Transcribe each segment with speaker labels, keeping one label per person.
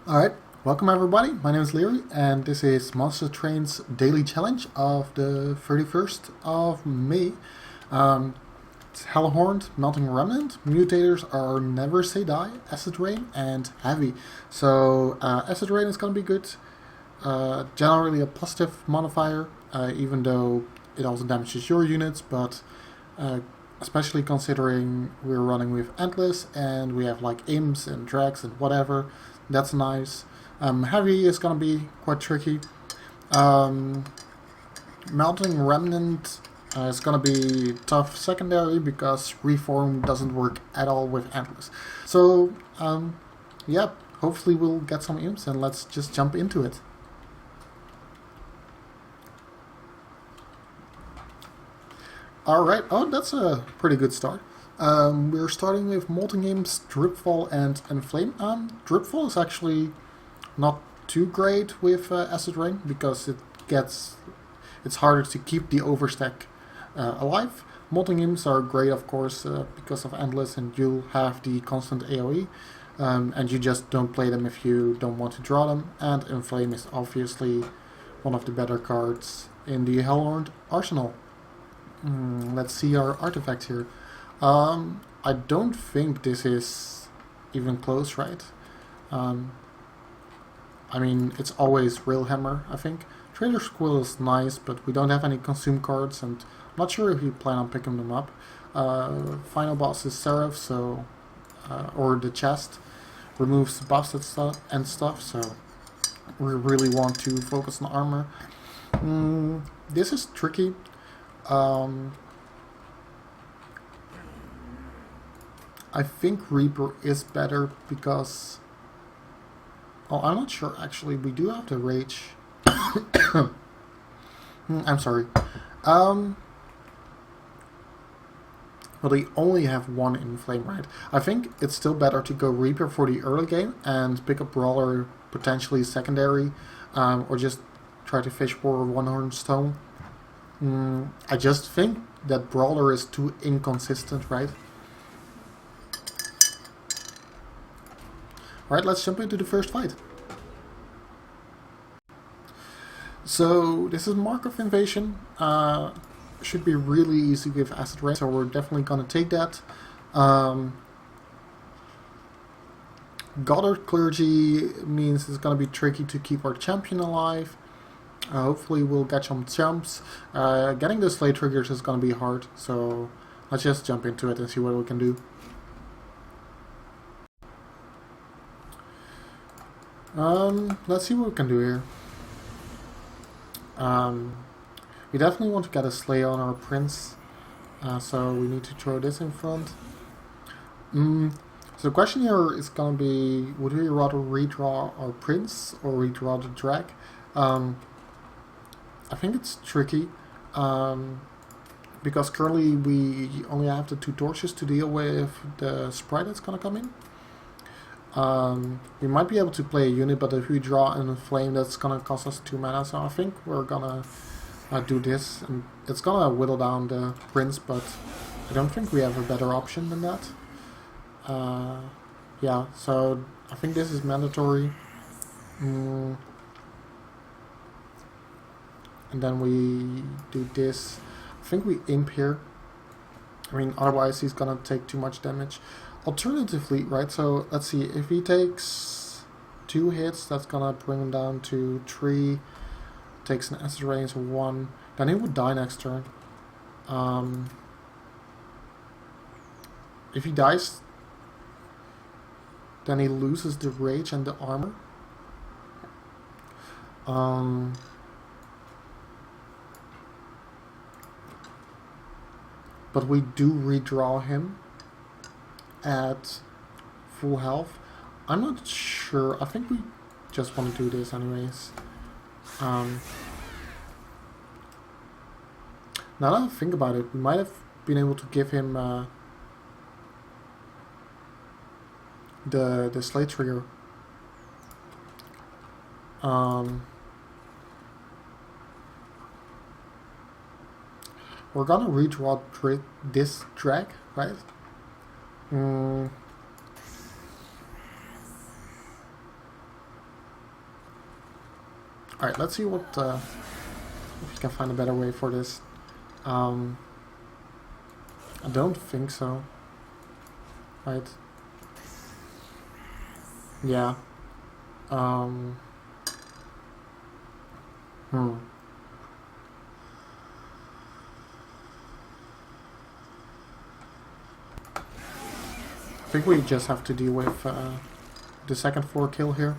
Speaker 1: Alright, welcome everybody. My name is Leary, and this is Monster Train's daily challenge of the 31st of May. It's Hellhorned, Melting Remnant. Mutators are Never Say Die, Acid Rain, and Heavy. So, Acid Rain is going to be good. Generally a positive modifier, even though it also damages your units, but especially considering we're running with Endless and we have like imps and drags and whatever. That's nice. Heavy is gonna be quite tricky. Um, Melting Remnant is gonna be tough secondary because Reform doesn't work at all with Endless. So, yeah, hopefully we'll get some imps and let's just jump into it. Alright, oh, that's a pretty good start. We're starting with Molten Games, Dripfall, and Enflame. Dripfall is actually not too great with Acid Rain because it's harder to keep the overstack alive. Molten Imps are great, of course, because of Endless, and you'll have the constant AoE, and you just don't play them if you don't want to draw them. And Enflame is obviously one of the better cards in the Hellhorned arsenal. Let's see our artifact here. I don't think this is even close, right? Um, I mean, it's always Railhammer, I think. Trader Squill is nice, but we don't have any consume cards, and I'm not sure if we plan on picking them up. Final boss is Seraph, so or the chest removes buffs and stuff, so we really want to focus on armor. This is tricky. I think Reaper is better because... Oh, I'm not sure actually. We do have the Rage. I'm sorry. Well, they only have one in Flame, right? I think it's still better to go Reaper for the early game and pick up Brawler potentially secondary, or just try to fish for One Horn Stone. I just think that Brawler is too inconsistent, right? Alright, let's jump into the first fight. So, this is Mark of Invasion. Should be really easy with Acid Rain, so we're definitely gonna take that. Goddard Clergy means it's gonna be tricky to keep our champion alive. Hopefully we'll get some jumps. Getting the Slay triggers is gonna be hard, so let's just jump into it and see what we can do. Let's see what we can do here. We definitely want to get a Slay on our Prince, so we need to throw this in front. So the question here is gonna be, would we rather redraw our Prince or redraw the Drag? I think it's tricky, because currently we only have the 2 torches to deal with the Sprite that's gonna come in. We might be able to play a unit, but if we draw a flame, that's gonna cost us 2 mana. So I think we're gonna do this, and it's gonna whittle down the Prince, but I don't think we have a better option than that. Yeah, so I think this is mandatory. And then we do this. I think we imp here. I mean, otherwise he's gonna take too much damage. Alternatively, right, so let's see, if he takes 2 hits, that's gonna bring him down to 3, takes an acid rain, so 1, then he would die next turn. If he dies, then he loses the rage and the armor. But we do redraw him at full health. I'm not sure. I think we just want to do this anyways. Now that I think about it, we might have been able to give him the Slay trigger. We're gonna redraw this drag, right? Alright, let's see what if we can find a better way for this. I don't think so. Right. Yeah. Hmm. I think we just have to deal with the second floor kill here.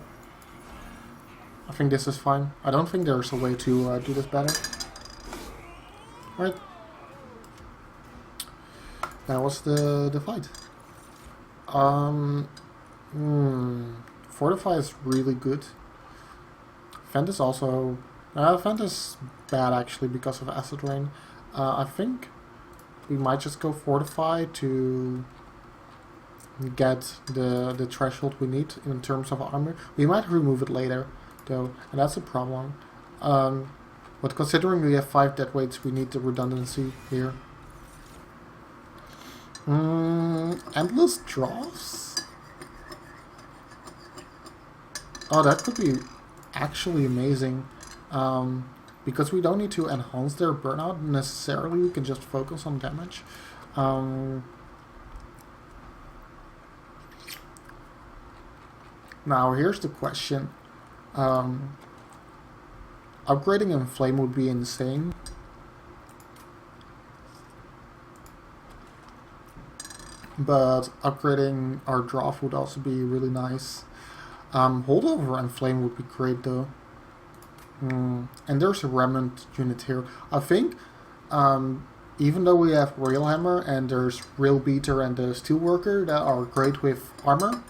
Speaker 1: I think this is fine. I don't think there's a way to do this better. Right. That was the fight. Fortify is really good. Fend is also... Fend is bad actually because of Acid Rain. I think we might just go Fortify to get the threshold we need in terms of armor. We might remove it later though, and that's a problem. But considering we have 5 dead weights, we need the redundancy here. Endless draws? Oh, that could be actually amazing. Because we don't need to enhance their burnout necessarily, we can just focus on damage. Now, here's the question. Upgrading Inflame would be insane. But upgrading our Dwarf would also be really nice. Holdover and Flame would be great though. And there's a Remnant unit here. I think, even though we have Railhammer and there's Rail Beater and the Steelworker that are great with armor,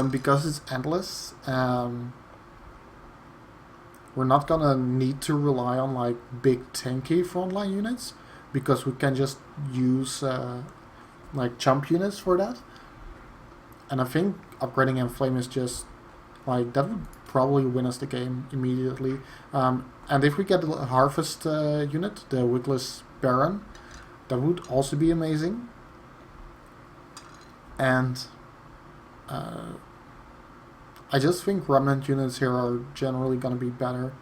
Speaker 1: because it's endless, we're not gonna need to rely on like big tanky frontline units, because we can just use like chump units for that. And I think upgrading Inflame is just like that would probably win us the game immediately. And if we get a Harvest unit, the Wickless Baron, that would also be amazing. And I just think Remnant units here are generally going to be better.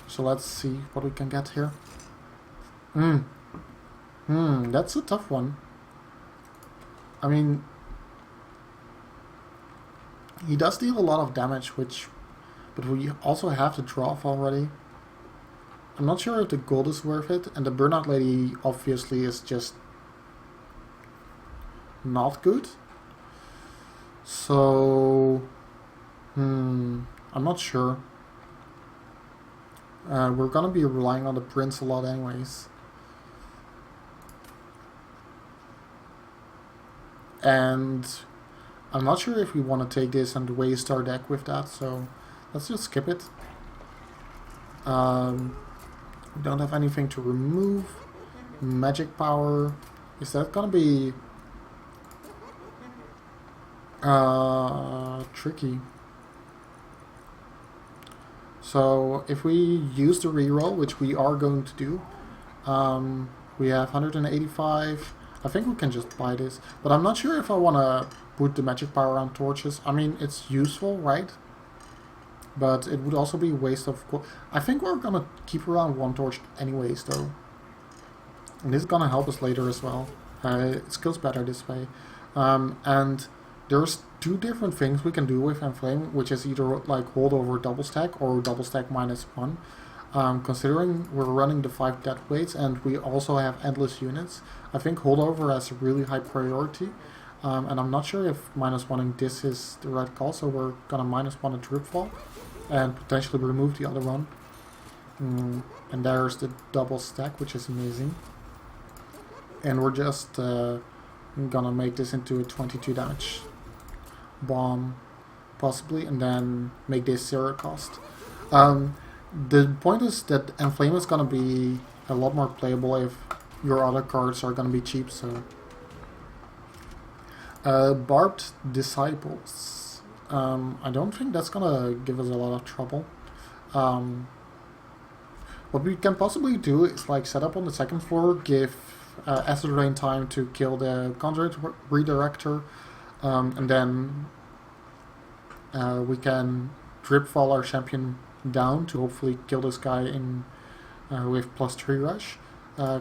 Speaker 1: So let's see what we can get here. That's a tough one. I mean, he does deal a lot of damage, but we also have the Dwarf already. I'm not sure if the gold is worth it, and the Burnout Lady obviously is just not good. So, I'm not sure. We're gonna be relying on the Prince a lot anyways. And I'm not sure if we want to take this and waste our deck with that, so let's just skip it. We don't have anything to remove. Magic Power. Is that gonna be tricky? So if we use the reroll, which we are going to do, we have 185. I think we can just buy this, but I'm not sure if I want to put the Magic Power on torches. I mean, it's useful, right? But it would also be a waste of... I think we're gonna keep around 1 torch anyways, though. And this is gonna help us later as well. It skills better this way. And there's 2 different things we can do with Inflame, which is either like Holdover double stack or double stack -1. Considering we're running the 5 dead weights and we also have endless units, I think Holdover has a really high priority. And I'm not sure if -1ing this is the right call, so we're gonna -1 a Dripfall and potentially remove the other one. And there's the double stack, which is amazing. And we're just gonna make this into a 22 damage bomb, possibly, and then make this 0 cost. The point is that Inflame is gonna be a lot more playable if your other cards are gonna be cheap, so... Barbed Disciples. I don't think that's gonna give us a lot of trouble. What we can possibly do is like set up on the 2nd floor, give Acid Rain time to kill the Conduit Redirector, and then we can Dripfall our champion down to hopefully kill this guy in with +3 rush.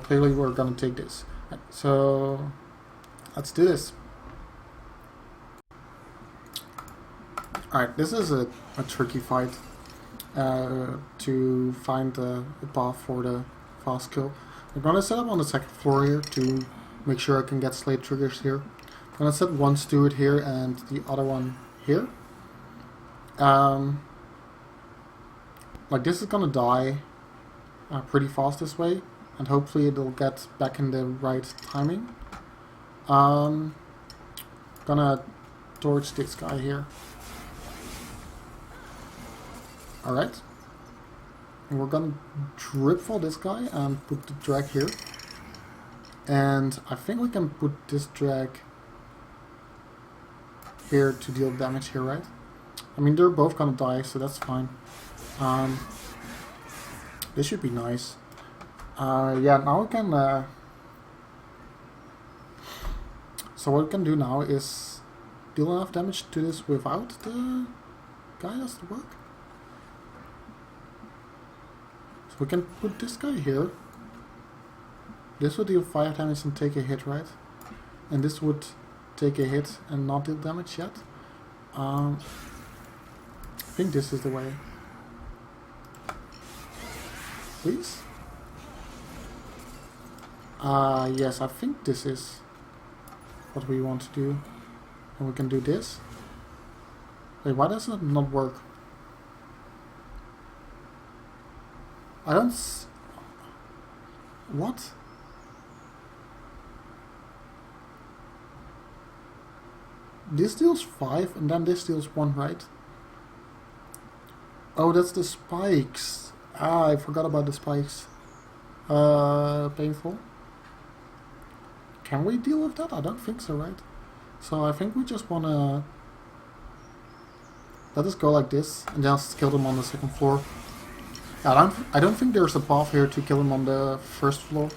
Speaker 1: Clearly we're gonna take this. So let's do this. Alright, this is a tricky fight to find a path for the fast kill. I'm gonna set up on the second floor here to make sure I can get Slate triggers here. I'm gonna set one steward here and the other one here. Like this is gonna die pretty fast this way, and hopefully it'll get back in the right timing. Gonna torch this guy here. Alright. And we're gonna Dripfall this guy and put the drag here. And I think we can put this drag here to deal damage here, right? I mean, they're both gonna die, so that's fine. This should be nice. Yeah, now we can... so what we can do now is deal enough damage to this without the guy. Does it work? So we can put this guy here. This would deal 5 damage and take a hit, right? And this would take a hit and not deal damage yet. I think this is the way. Please? Yes, I think this is what we want to do. And we can do this. Wait, why does it not work? I don't what? This deals 5 and then this deals 1, right? Oh, that's the spikes. Ah, I forgot about the spikes. Painful. Can we deal with that? I don't think so, right? So I think we just wanna let us go like this and just kill them on the second floor. I don't think there's a path here to kill him on the first floor.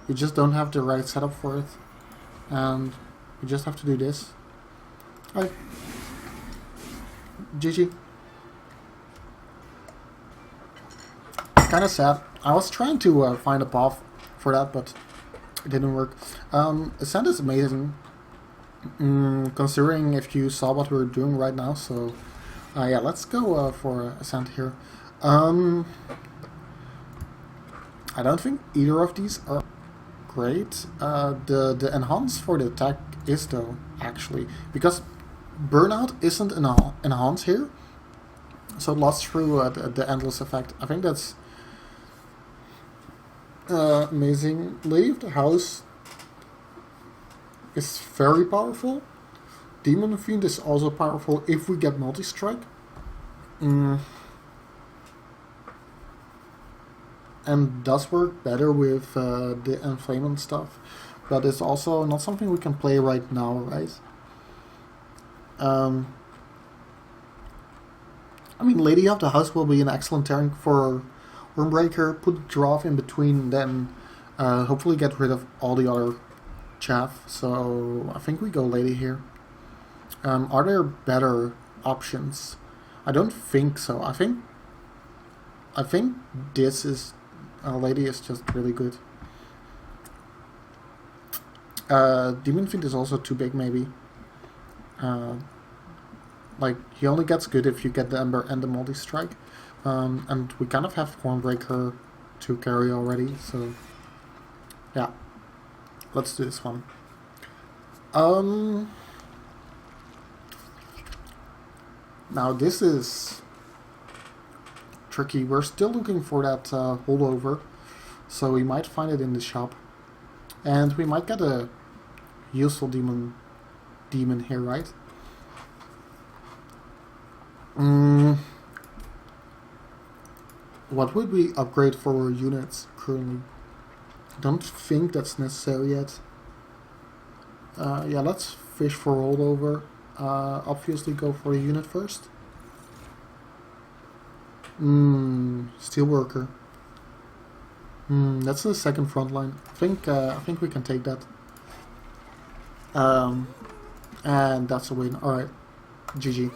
Speaker 1: We just don't have the right setup for it, and we just have to do this. Alright. GG. Kinda sad. I was trying to find a path for that, but it didn't work. Ascent is amazing, considering if you saw what we were doing right now, so yeah, let's go for Ascent here. I don't think either of these are great. The enhance for the attack is though, actually, because Burnout isn't enhance here, so it lasts through the endless effect. I think that's amazing. Lady of the House is very powerful. Demon Fiend is also powerful if we get multi-strike. And does work better with the Enflamement stuff, but it's also not something we can play right now, right? I mean, Lady of the House will be an excellent tank for Wyrmbreaker. Put Dwarf in between, then hopefully get rid of all the other chaff. So I think we go Lady here. Are there better options? I don't think so. I think this is Lady is just really good. Demon Fiend is also too big, maybe. Like, he only gets good if you get the Ember and the multi-strike. And we kind of have Wyrmbreaker to carry already, so yeah. Let's do this one. Now this is tricky. We're still looking for that holdover, so we might find it in the shop. And we might get a useful demon here, right? What would we upgrade for our units currently? Don't think that's necessary yet. Yeah, let's fish for holdover. Obviously go for a unit first. Steelworker. That's the second front line. I think we can take that. And that's a win. Alright. GG.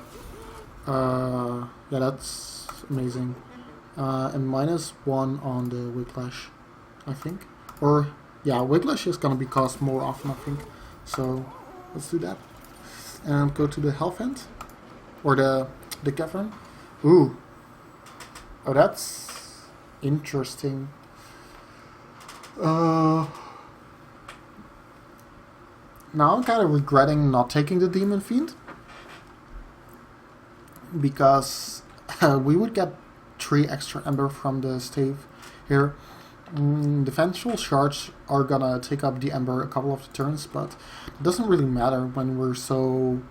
Speaker 1: Yeah, that's amazing. And -1 on the Whiplash, I think. Or, yeah, Whiplash is gonna be cast more often, I think. So, let's do that. And go to the Health End. Or the Cavern. Ooh. Oh, that's interesting. Now I'm kind of regretting not taking the Demon Fiend. Because we would get 3 extra Ember from the stave here. The Vengeful Shards are gonna take up the Ember a couple of turns, but it doesn't really matter when we're so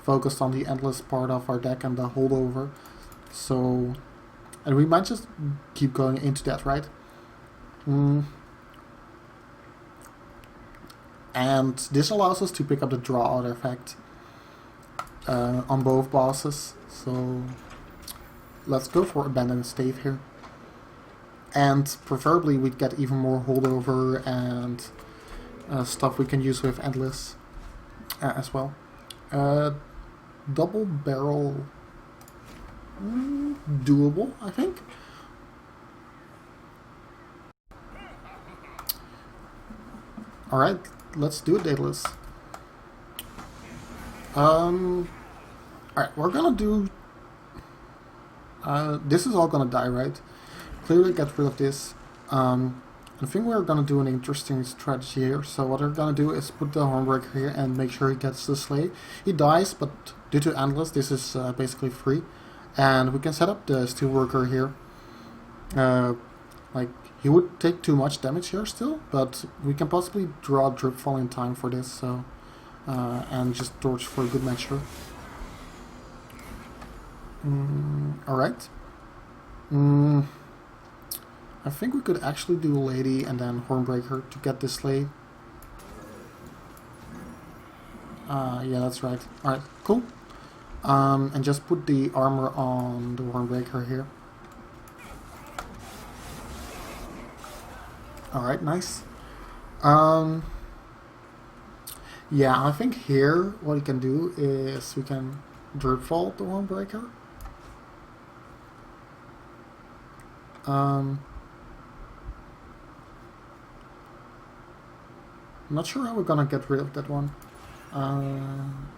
Speaker 1: focused on the Endless part of our deck and the holdover. So, and we might just keep going into that, right? And this allows us to pick up the draw artifact on both bosses. So let's go for Abandoned Stave here. And preferably we'd get even more holdover and stuff we can use with Endless as well. Double barrel, doable, I think. Alright, let's do it, Daedalus. Alright, we're gonna do... this is all gonna die, right? Clearly get rid of this. I think we're gonna do an interesting strategy here. So what we're gonna do is put the Hornbreaker here and make sure he gets the Slay. He dies, but due to Endless, this is basically free. And we can set up the Steelworker here. Like, he would take too much damage here still, but we can possibly draw Dripfall in time for this, so... and just torch for a good measure. Alright. I think we could actually do Lady and then Hornbreaker to get this Slay. Yeah, that's right. Alright, cool. And just put the armor on the Hornbreaker here. Alright, nice. Yeah, I think here what we can do is we can Dripfall the Hornbreaker. I'm not sure how we're gonna get rid of that one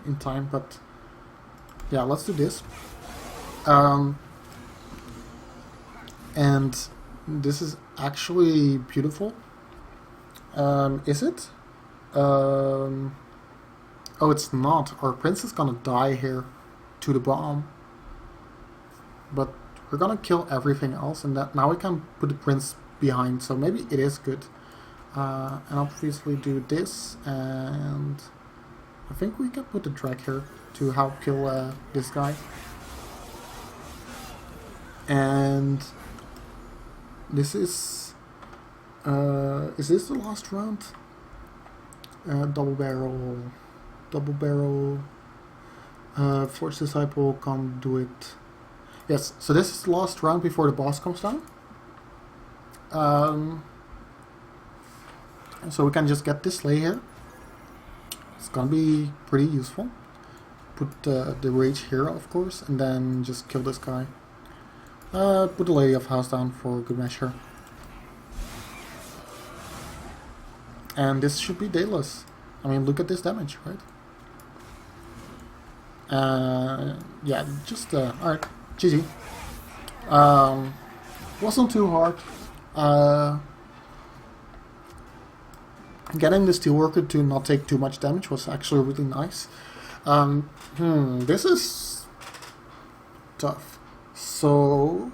Speaker 1: in time, but yeah, let's do this. And this is actually beautiful. Is it? Oh, it's not. Our prince is gonna die here to the bomb. But we're gonna kill everything else, and that now we can put the prince behind, so maybe it is good. And obviously do this, and I think we can put the drag here to help kill this guy. And this is this the last round? Double barrel, Force Disciple can't do it. Yes, so this is the last round before the boss comes down. So we can just get this Slay here. It's gonna be pretty useful. Put the Rage here, of course, and then just kill this guy. Put the Lady of House down for good measure. And this should be Daedalus. I mean, look at this damage, right? Yeah, just, alright, GG. Wasn't too hard. Getting the Steelworker to not take too much damage was actually really nice. This is tough. So,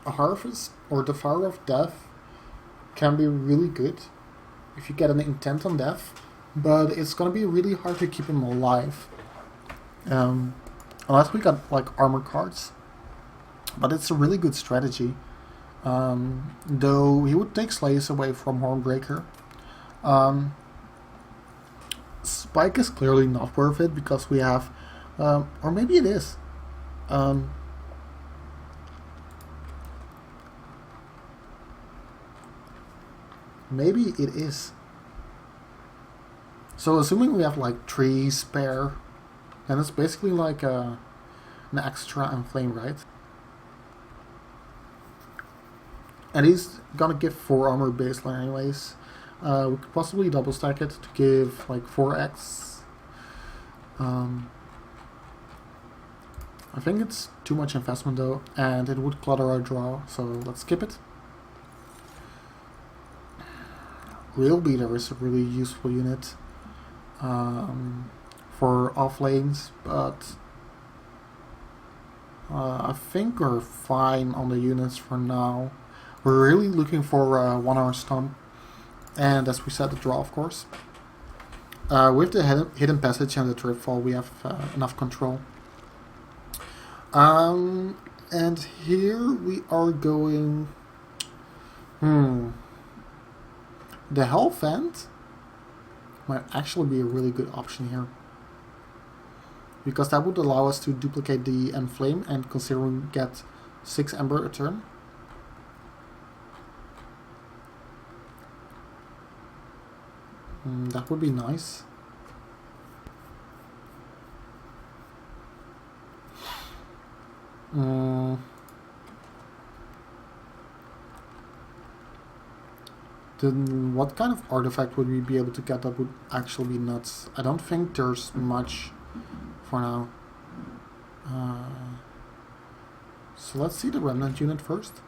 Speaker 1: a Harvest or Devourer of Death can be really good if you get an intent on death, but it's gonna be really hard to keep him alive. Unless we got like armor cards. But it's a really good strategy. Though he would take Slays away from Hornbreaker. Spike is clearly not worth it because we have, or maybe it is. Maybe it is. So assuming we have like 3 spare And it's basically like an extra Enflame, right? And he's gonna give 4 armor baseline anyways. We could possibly double stack it to give like 4x. I think it's too much investment though, and it would clutter our draw, so let's skip it. Real Beater is a really useful unit for off lanes, but I think we're fine on the units for now. We're really looking for a 1-hour stomp, and as we said, the draw, of course. With the hidden passage and the Dripfall, we have enough control. And here we are going. The Health Vent might actually be a really good option here, because that would allow us to duplicate the Enflame and considering get 6 Ember a turn. That would be nice. Then what kind of artifact would we be able to get that would actually be nuts? I don't think there's much for now. So let's see the Remnant unit first.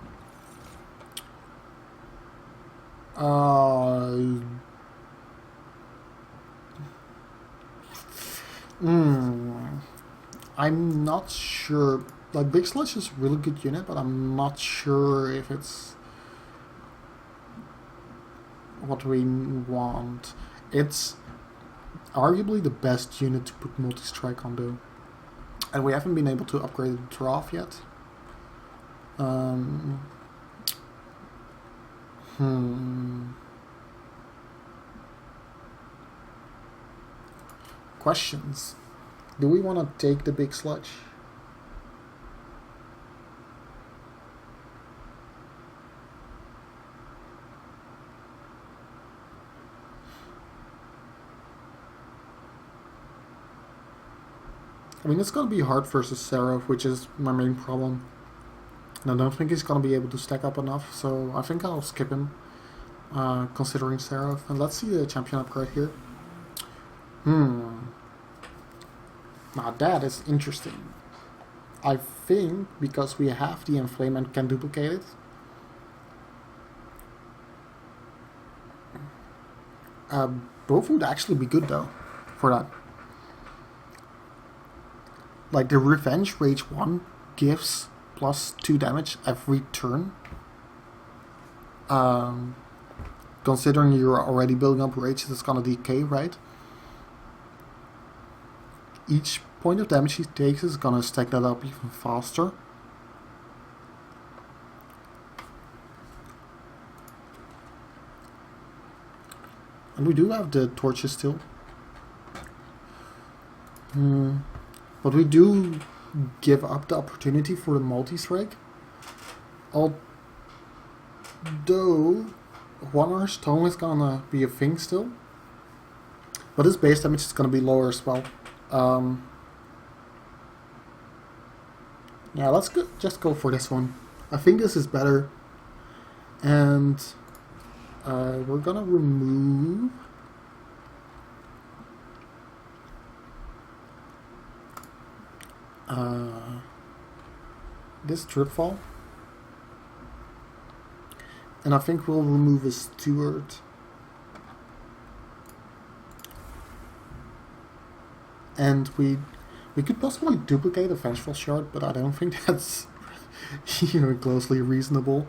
Speaker 1: I'm not sure. Like, Big Sludge is a really good unit, but I'm not sure if it's what we want. It's arguably the best unit to put multi-strike on though. And we haven't been able to upgrade the Draft yet. Questions. Do we want to take the Big Sludge? I mean, it's going to be hard versus Seraph, which is my main problem. And I don't think he's going to be able to stack up enough, so I think I'll skip him, considering Seraph. And let's see the champion upgrade here. Now that is interesting. I think because we have the Enflame and can duplicate it, both would actually be good though for that. Like the Revenge Rage 1 gives plus 2 damage every turn. Considering you're already building up Rage, that's gonna decay, right? Each point of damage he takes is gonna stack that up even faster. And we do have the torches still. But we do give up the opportunity for the multi-strike. Although 1-hour stone is gonna be a thing still. But his base damage is gonna be lower as well. Yeah, let's just go for this one. I think this is better. And we're gonna remove this Dripfall. And I think we'll remove a Steward. And we could possibly duplicate a Vengeful Shard, but I don't think that's even closely reasonable.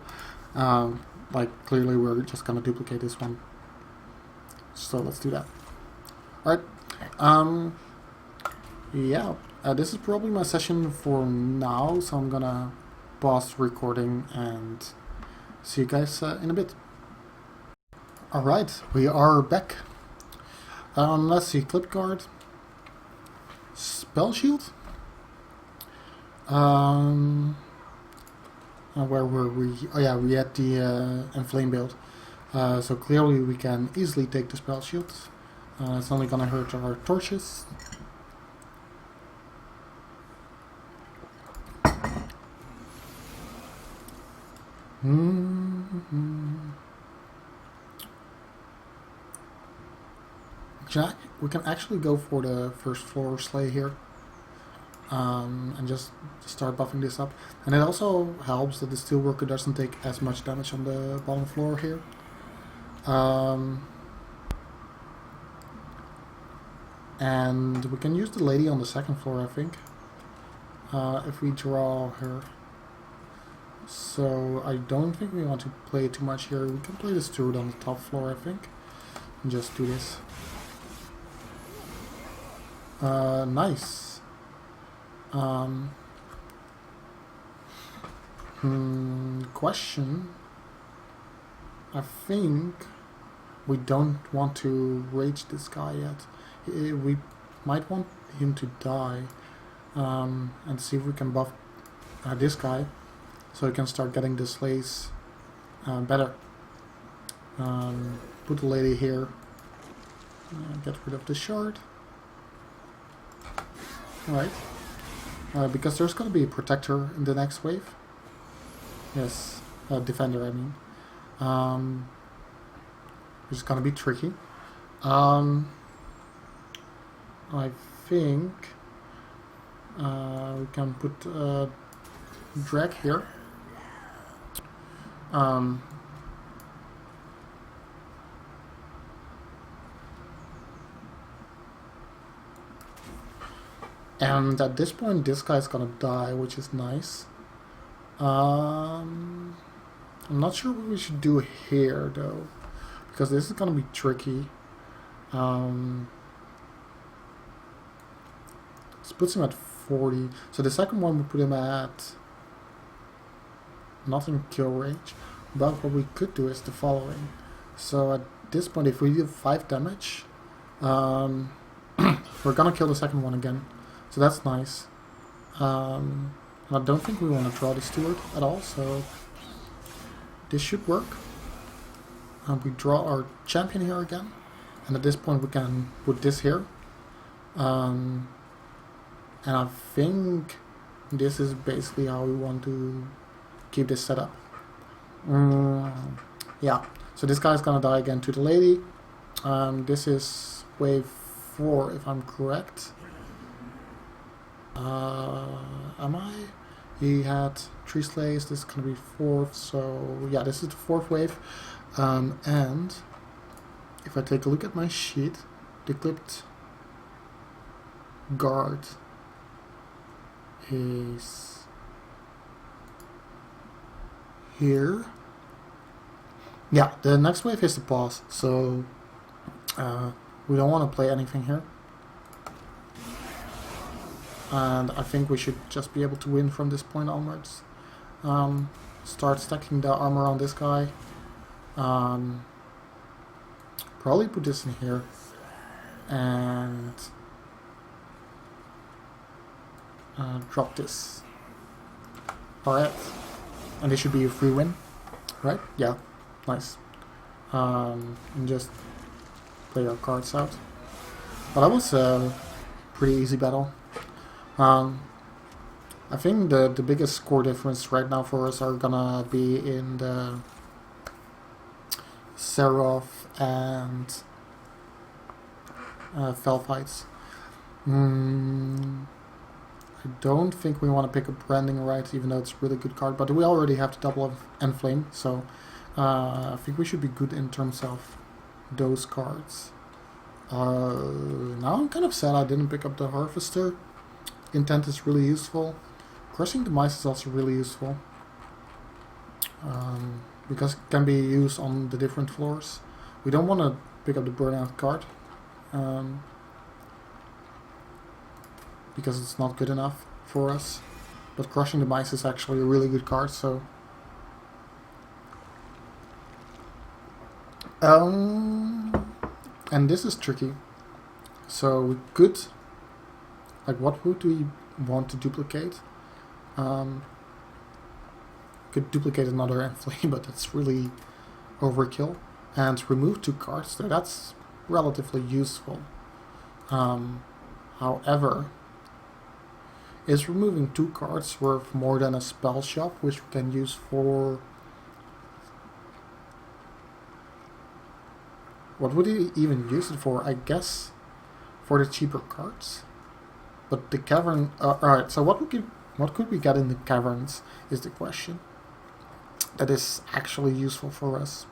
Speaker 1: Like, clearly we're just gonna duplicate this one. So let's do that. Alright. Yeah, this is probably my session for now, so I'm gonna pause recording and see you guys in a bit. Alright, we are back. Let's see, Clip Guard. Spell Shield. Where were we? Oh yeah, we had the Enflame build. So clearly we can easily take the Spell Shield. It's only gonna hurt our torches. Jack, we can actually go for the first floor sleigh here. And just start buffing this up. And it also helps that the Steelworker doesn't take as much damage on the bottom floor here. And we can use the lady on the second floor, I think, if we draw her. So I don't think we want to play too much here. We can play the Steward on the top floor, I think, and just do this. Nice. Question. I think we don't want to rage this guy yet. We might want him to die, and see if we can buff this guy, so we can start getting the sleighs better. Put the lady here. Get rid of the shard. Alright. Because there's going to be a protector in the next wave. Yes, defender, I mean. Which is going to be tricky. I think we can put drag here. And at this point, this guy's gonna die, which is nice. I'm not sure what we should do here, though, because this is gonna be tricky. This puts him at 40. So the second one we put him at not in kill range. But what we could do is the following. So at this point, if we do 5 damage, we're gonna kill the second one again. So that's nice. And I don't think we want to draw the Steward at all, so this should work. We draw our champion here again, and at this point we can put this here. And I think this is basically how we want to keep this set up. Yeah, so this guy's gonna die again to the lady. This is wave 4, if I'm correct. Am I? He had 3 sleighs, this is gonna be 4th, so yeah, this is the 4th wave. And if I take a look at my sheet, the clipped guard is here. Yeah, the next wave is the pause, so we don't want to play anything here. And I think we should just be able to win from this point onwards. Start stacking the armor on this guy. Probably put this in here. And drop this. Alright. And this should be a free win. Right? Yeah. Nice. And just play our cards out. But that was a pretty easy battle. I think the biggest score difference right now for us are gonna be in the Seraph and Fell fights. I don't think we want to pick up Branding Right, even though it's a really good card, but we already have the double of Enflame, so I think we should be good in terms of those cards. Now I'm kind of sad I didn't pick up the Harvester. Intent is really useful. Crushing the Mice is also really useful, because it can be used on the different floors. We don't want to pick up the Burnout card, because it's not good enough for us. But Crushing the Mice is actually a really good card, so... and this is tricky. So we could... like, what would we want to duplicate? Could duplicate another Enflame, but that's really overkill. And remove 2 cards, so that's relatively useful. However, is removing 2 cards worth more than a spell shop, which we can use for What would he even use it for? I guess for the cheaper cards. But the cavern... Alright, so what could we get in the caverns is the question. That is actually useful for us.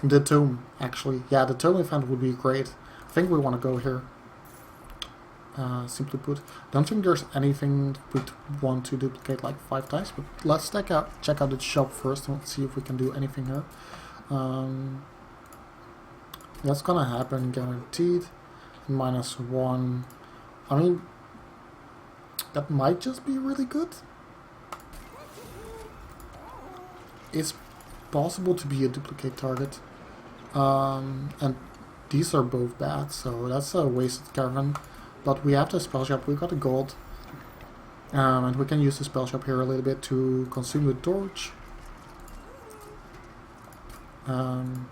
Speaker 1: The tomb, actually. Yeah, the tomb event would be great. I think we want to go here. Simply put. Don't think there's anything we'd want to duplicate like 5 times, but let's check out the shop first and see if we can do anything here. That's gonna happen, guaranteed. -1. I mean, that might just be really good. It's possible to be a duplicate target. And these are both bad, so that's a wasted caravan. But we have the spell shop, we got the gold. And we can use the spell shop here a little bit to consume the torch. And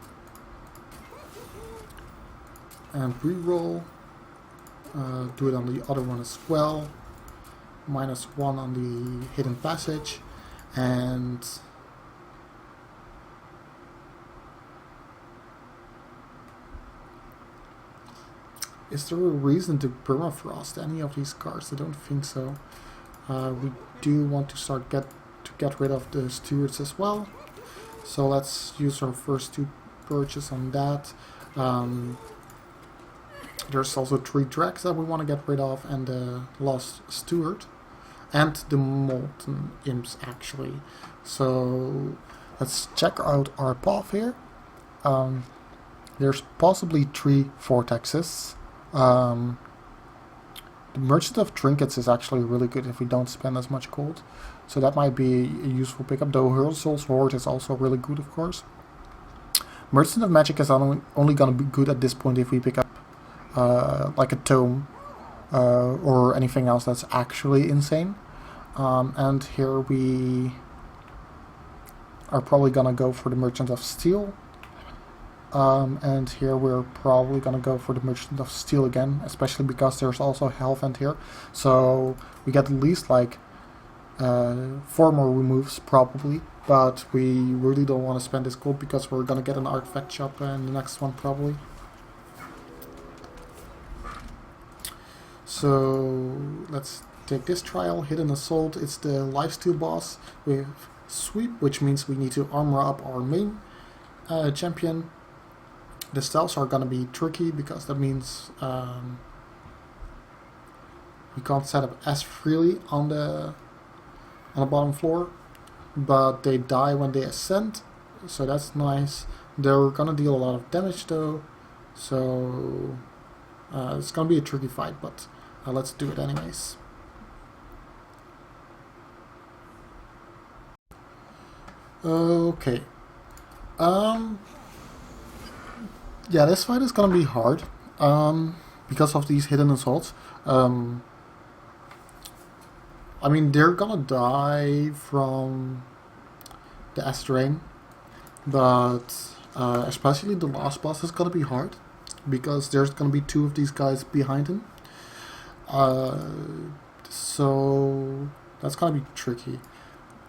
Speaker 1: reroll. Do it on the other one as well. -1 on the hidden passage. And is there a reason to permafrost any of these cards? I don't think so. We do want to start to get rid of the stewards as well. So let's use our first 2 purchases on that. There's also 3 drags that we want to get rid of, and the lost steward, and the molten imps actually. So let's check out our path here. There's possibly 3 vortexes. The Merchant of Trinkets is actually really good if we don't spend as much gold. So that might be a useful pickup, though Hurlsoul's Horde is also really good, of course. Merchant of Magic is only going to be good at this point if we pick up like a tome or anything else that's actually insane. And here we are probably going to go for the Merchant of Steel. And here we're probably gonna go for the Merchant of Steel again, especially because there's also Hellvent here. So we get at least like 4 more removes probably, but we really don't want to spend this gold because we're gonna get an artifact shop in the next one probably. So let's take this trial. Hidden Assault. It's the lifesteal boss with sweep, which means we need to armor up our main champion. The stealths are gonna be tricky because that means we can't set up as freely on the bottom floor, but they die when they ascend, so that's nice. They're gonna deal a lot of damage though, so it's gonna be a tricky fight, but let's do it anyways. Okay. Yeah, this fight is gonna be hard because of these hidden assaults. I mean, they're gonna die from the acid rain, but especially the last boss is gonna be hard because there's gonna be 2 of these guys behind him. So that's gonna be tricky.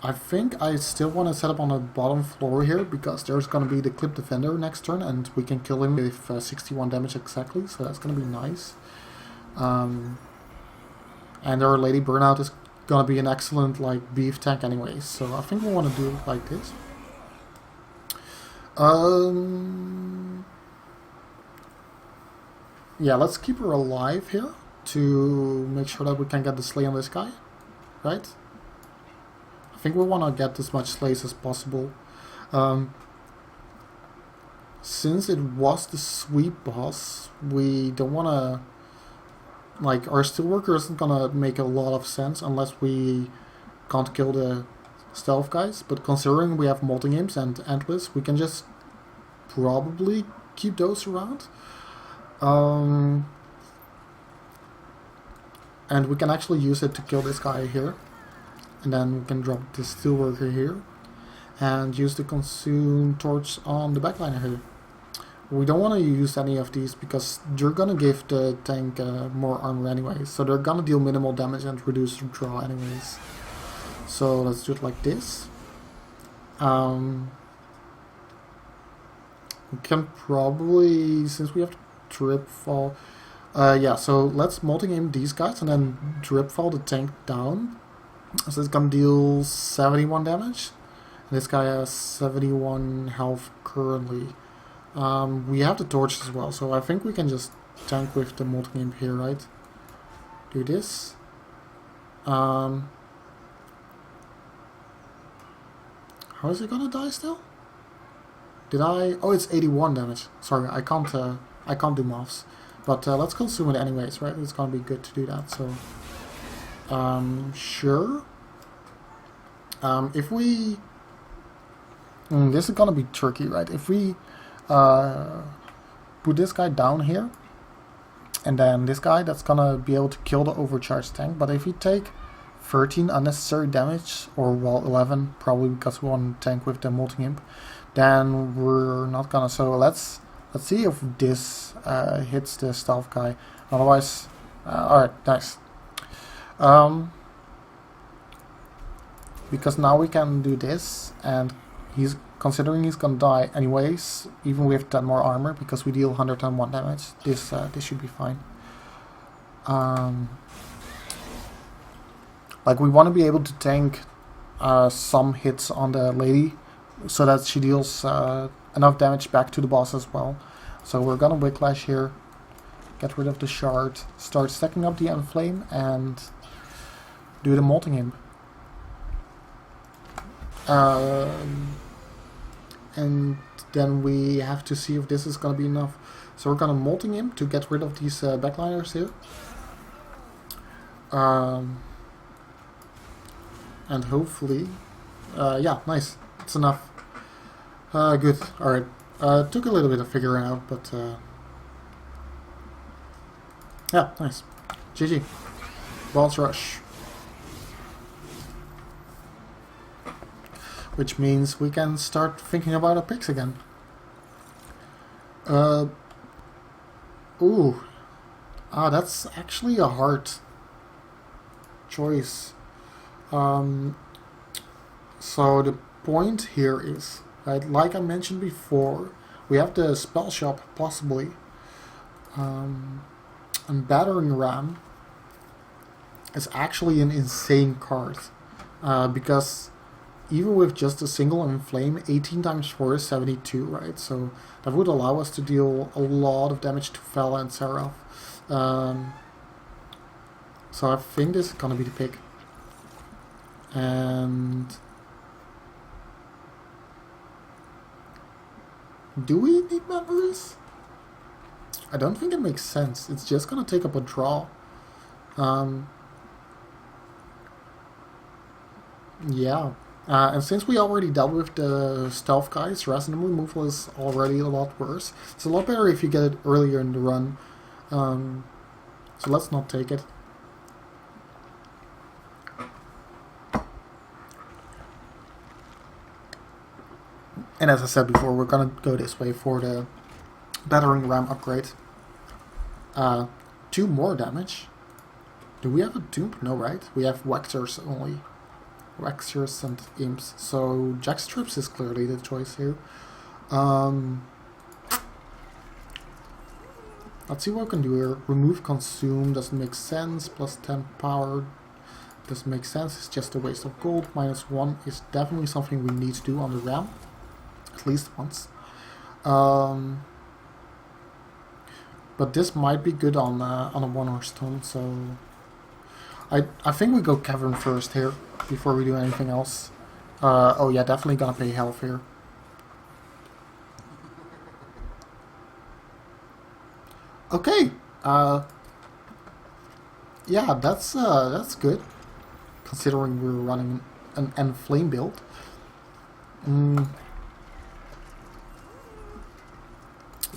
Speaker 1: I think I still want to set up on the bottom floor here because there's going to be the Clip Defender next turn and we can kill him with 61 damage exactly, so that's going to be nice. And our Lady Burnout is going to be an excellent like beef tank anyways, so I think we want to do it like this. Yeah, let's keep her alive here to make sure that we can get the slay on this guy, right? I think we want to get as much slays as possible. Since it was the sweep boss, we don't want to... Like, our Steelworker isn't going to make a lot of sense unless we can't kill the stealth guys. But considering we have Molten Imps and Antlers, we can just probably keep those around. And we can actually use it to kill this guy here. And then we can drop the Steelworker here and use the Consume Torch on the backliner here. we don't want to use any of these because you're gonna give the tank more armor anyways. So they're gonna deal minimal damage and reduce draw anyways. So let's do it like this. We can probably, since we have drip fall, yeah. So let's multi-aim these guys and then drip fall the tank down. So it's gonna deal 71 damage. This guy has 71 health currently. We have the torch as well, so I think we can just tank with the multi-aim here, right? Do this. How is it gonna die still? Did I? Oh, it's 81 damage. Sorry, I can't do maths. But let's consume it anyways, right? It's gonna be good to do that. So, sure. If we, this is gonna be tricky, right? If we put this guy down here, and then this guy, that's gonna be able to kill the overcharged tank. But if we take 13 unnecessary damage, or well 11, probably because we want to tank with the multi-imp, then we're not gonna. So let's see if this hits the stealth guy. Otherwise, alright, nice. Because now we can do this, and he's considering he's gonna die anyways, even with 10 more armor, because we deal 101 damage. This should be fine. Like, we want to be able to tank some hits on the lady, so that she deals enough damage back to the boss as well. So we're gonna Whiplash here, get rid of the shard, start stacking up the Enflame, and do the Molting Imp. And then we have to see if this is gonna be enough. So we're gonna Molting Imp to get rid of these backliners here. And hopefully, yeah, nice. It's enough. Good. Alright. Took a little bit of figuring out, but yeah, nice. GG. Boss rush. Which means we can start thinking about our picks again. Ooh. That's actually a hard choice. So the point here is, right, like I mentioned before, we have the spell shop possibly, and Battering Ram is actually an insane card, because even with just a single Enflame, 18 times 4 is 72, right? So that would allow us to deal a lot of damage to Fel and Seraph. So I think this is gonna be the pick. And do we need memories? I don't think it makes sense. It's just gonna take up a draw. Yeah. And since we already dealt with the stealth guys, resin removal is already a lot worse. It's a lot better if you get it earlier in the run. So let's not take it. And as I said before, we're gonna go this way for the Battering Ram upgrade. 2 more damage. Do we have a Doom? No, right? We have Waxers only. Waxers and Imps. So Jackstrips is clearly the choice here. Let's see what we can do here. Remove Consume doesn't make sense. Plus 10 power doesn't make sense. It's just a waste of gold. -1 is definitely something we need to do on the Ram. At least once. But this might be good on a 1-horse stone, so I think we go Cavern first here before we do anything else. Oh yeah, definitely gonna pay health here. Okay. Yeah, that's good, considering we're running an Enflame build.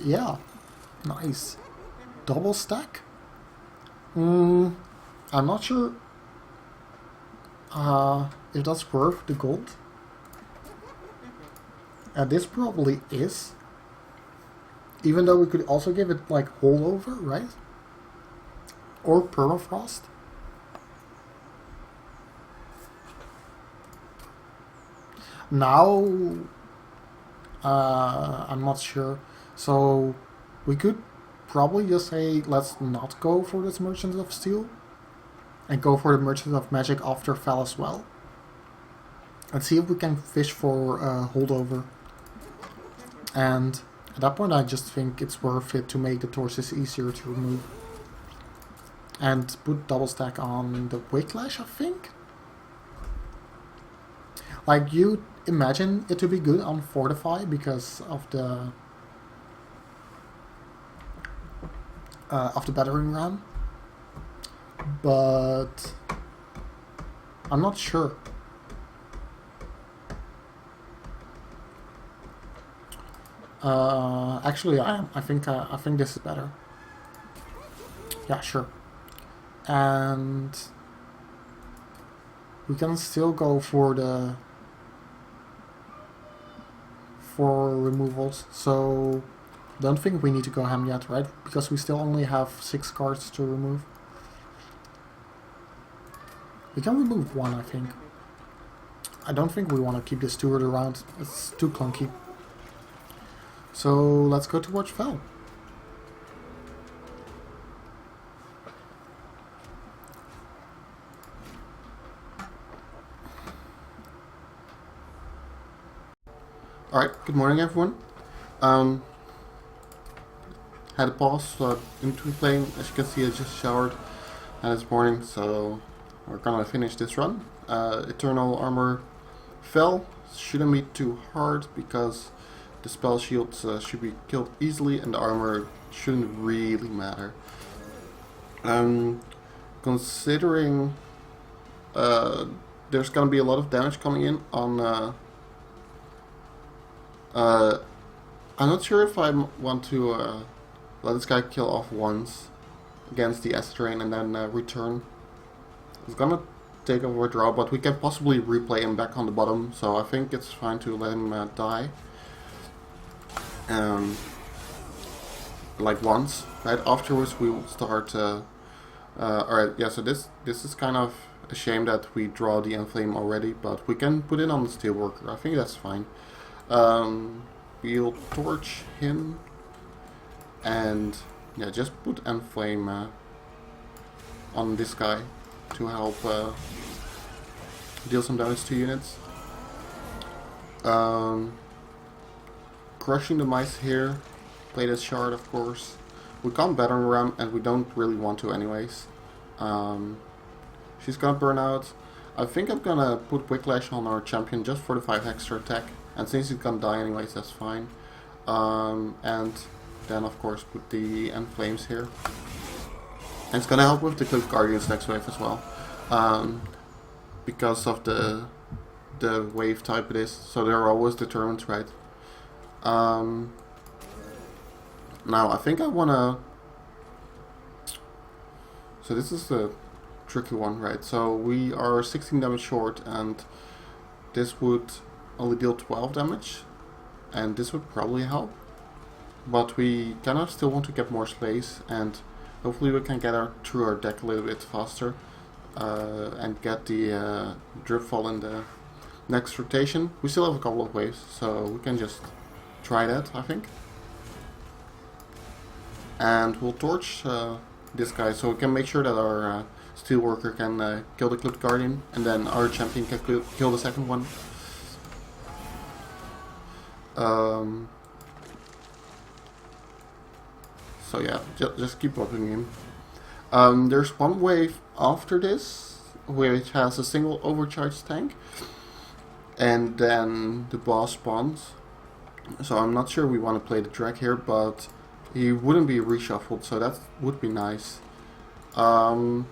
Speaker 1: Yeah, nice. Double stack? I'm not sure if that's worth the gold. This probably is. Even though we could also give it like holdover, right? Or permafrost. Now, I'm not sure. So we could probably just say let's not go for this Merchant of Steel and go for the Merchant of Magic after Fel as well. And see if we can fish for holdover. And at that point I just think it's worth it to make the torches easier to remove. And put double stack on the Wicklash, I think. Like, you imagine it to be good on Fortify because of the battering ram, but I'm not sure. Actually, I am. I think this is better. Yeah, sure. And we can still go for the removals. So don't think we need to go ham yet, right? Because we still only have 6 cards to remove. We can remove 1, I think. I don't think we want to keep this steward around. It's too clunky. So let's go towards Fel. Alright, good morning everyone. Had a pause in between playing. As you can see, I just showered this morning, so we're gonna finish this run. Eternal Armor Fel. Shouldn't be too hard because the spell shields should be killed easily and the armor shouldn't really matter. Considering there's gonna be a lot of damage coming in on I'm not sure if I want to let this guy kill off once against the Acid Rain and then return. It's gonna take a withdraw, but we can possibly replay him back on the bottom, so I think it's fine to let him die. Like once, right? Afterwards we will start... Alright, yeah, so this is kind of a shame that we draw the Enflame already, but we can put it on the Steelworker. I think that's fine. We'll torch him and yeah, just put Enflame on this guy to help deal some damage to units. Crushing the mice here. Play this shard, of course. We can't battering ram and we don't really want to anyways. She's gonna burn out. I think I'm gonna put Wicklash on our champion just for the 5 extra attack. And since he's gonna die anyways, that's fine. And then of course put the Enflames here. And it's gonna help with the Clipped Guardians next wave as well. Because of the wave type it is. So they're always determined, right? Now I think I wanna... So this is the tricky one, right? So we are 16 damage short and this would only deal 12 damage, and this would probably help, but we kind of still want to get more space, and hopefully we can get through our deck a little bit faster and get the Dripfall in the next rotation. We still have a couple of waves, so we can just try that, I think. And we'll torch this guy so we can make sure that our Steelworker can kill the Clipped Guardian, and then our champion can kill the second one. So yeah, just keep blocking him. There's one wave after this, which has a single overcharged tank, and then the boss spawns. So I'm not sure we want to play the drag here, but he wouldn't be reshuffled, so that would be nice. Why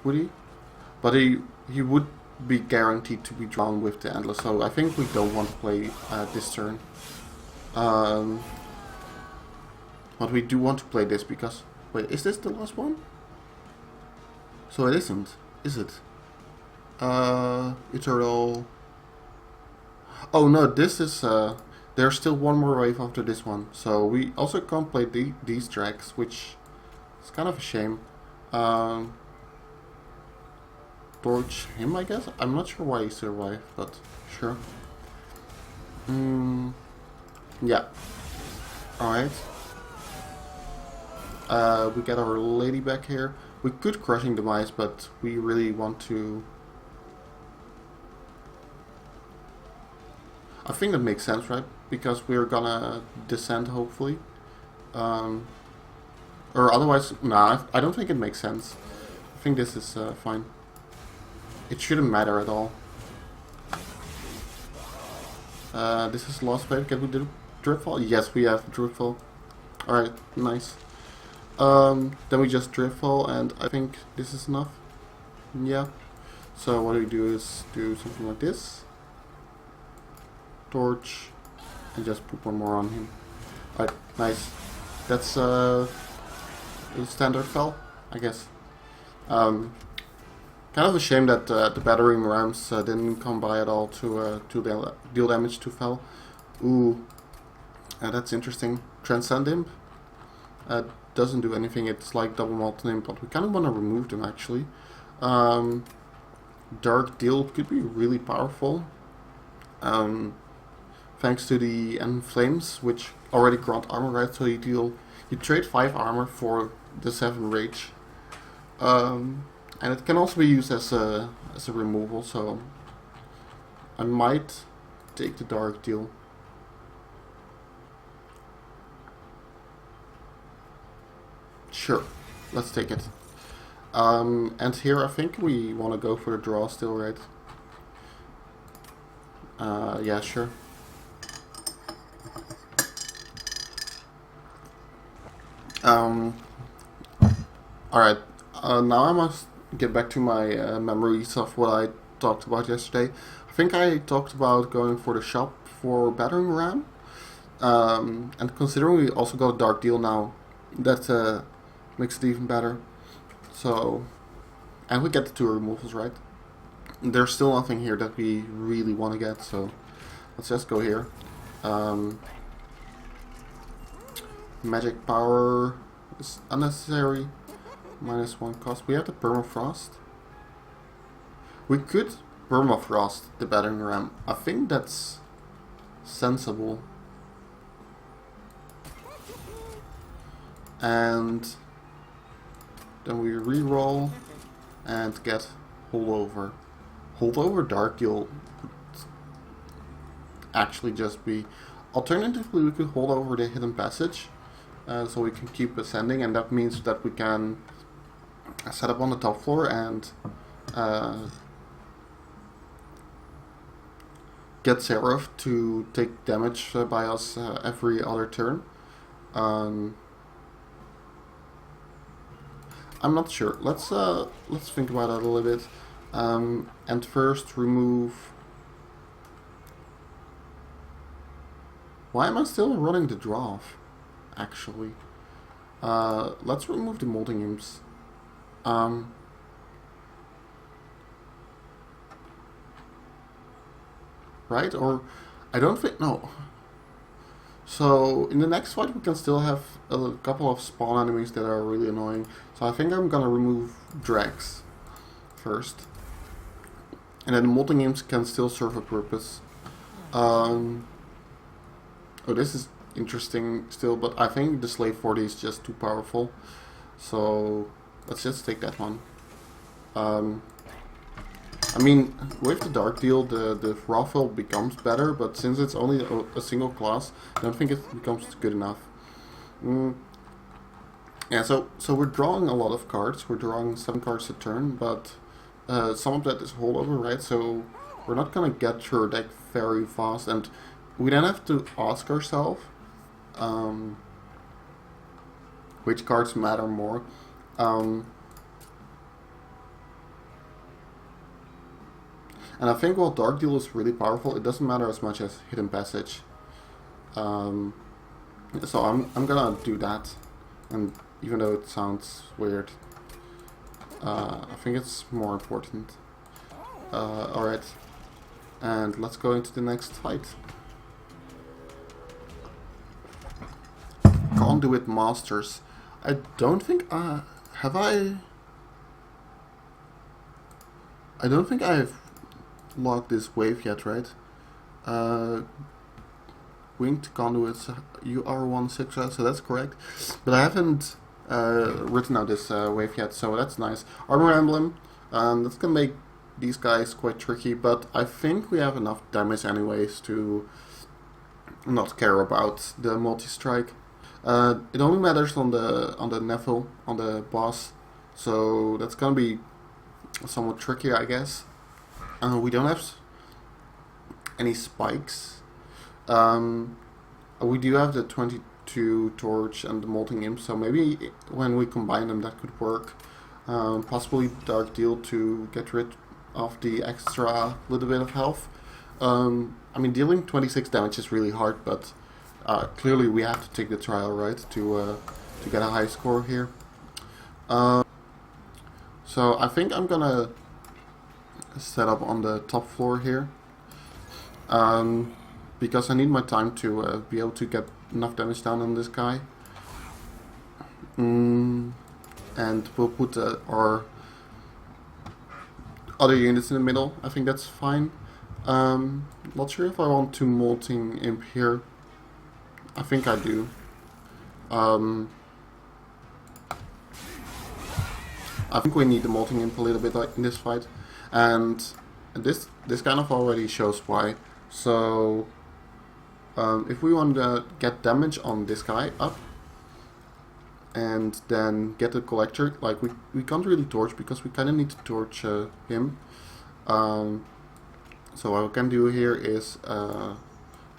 Speaker 1: would he? But he would be guaranteed to be drawn with the Endless, so I think we don't want to play this turn. But we do want to play this because... Wait, is this the last one? So it isn't, is it? Eternal... Oh no, this is
Speaker 2: there's still one more wave after this one, so we also can't play these tracks, which is kind of a shame. Torch him, I guess? I'm not sure why he survived, but sure. Yeah. Alright. We get our lady back here. We could Crushing Demise, but we really want to... I think that makes sense, right? Because we're gonna descend, hopefully. Or otherwise... Nah, I don't think it makes sense. I think this is fine. It shouldn't matter at all. This is Lost Wave. Can we do Driftfall? Yes, we have Driftfall. Alright, nice. Then we just Driftfall, and I think this is enough. Yeah. So what we do is do something like this. Torch. And just put one more on him. Alright, nice. That's a standard fell, I guess. Kind of a shame that the battering rams didn't come by at all to deal damage to Fel. Ooh, that's interesting. Transcend Imp doesn't do anything. It's like double Molten Imp, but we kind of want to remove them actually. Dark Deal could be really powerful, thanks to the Flames, which already grant armor, right? So you trade 5 armor for the 7 rage. And it can also be used as a removal, so I might take the Dark Deal. Sure, let's take it. And here I think we want to go for the draw still, right? Yeah, sure. Alright, now I must get back to my memories of what I talked about yesterday. I think I talked about going for the shop for battering ram, and considering we also got a Dark Deal now, that makes it even better. So, and we get the 2 removals, right? There's still nothing here that we really want to get, so let's just go here. Magic power is unnecessary. -1 cost. We have the Permafrost. We could Permafrost the battering ram. I think that's sensible. And then we re-roll and get Holdover. Holdover Dark Deal would actually just be... Alternatively, we could hold over the Hidden Passage, so we can keep ascending, and that means that we can set up on the top floor and get Seraph to take damage by us every other turn. I'm not sure. Let's think about that a little bit. And first remove... Why am I still running the draw off, actually? Let's remove the Molting Imps. Right? Or... I don't think... No. So, in the next fight we can still have a couple of spawn enemies that are really annoying. So I think I'm gonna remove Drax first. And then Molting Imps can still serve a purpose. Oh, this is interesting still, but I think the Slave 40 is just too powerful. So, let's just take that one. I mean, with the Dark Deal, the Raffle becomes better, but since it's only a single class, I don't think it becomes good enough. Yeah, so we're drawing a lot of cards. We're drawing 7 cards a turn, but some of that is holdover, right? So we're not gonna get through our deck very fast, and we then have to ask ourselves which cards matter more. And I think while Dark Deal is really powerful, it doesn't matter as much as Hidden Passage. So I'm gonna do that, and even though it sounds weird, I think it's more important. Alright, and let's go into the next fight. Conduit Masters. I don't think have I. I don't think I've logged this wave yet, right? Winged Conduits UR16, so that's correct. But I haven't written out this wave yet, so that's nice. Armor Emblem, that's gonna make these guys quite tricky, but I think we have enough damage anyways to not care about the multi-strike. It only matters on the Neville, on the boss, so that's gonna be somewhat tricky, I guess. We don't have any spikes. We do have the 22 Torch and the Molten Imp, so maybe when we combine them that could work. Possibly Dark Deal to get rid of the extra little bit of health. I mean, dealing 26 damage is really hard, but clearly we have to take the trial, right, to get a high score here. So I think I'm gonna set up on the top floor here, because I need my time to be able to get enough damage down on this guy. And we'll put our other units in the middle. I think that's fine. Not sure if I want to Molten Imp here. I think I do. I think we need the Molten Imp a little bit in this fight, and this kind of already shows why. So if we want to get damage on this guy up, and then get the collector, like we can't really torch because we kind of need to torch him. So what we can do here is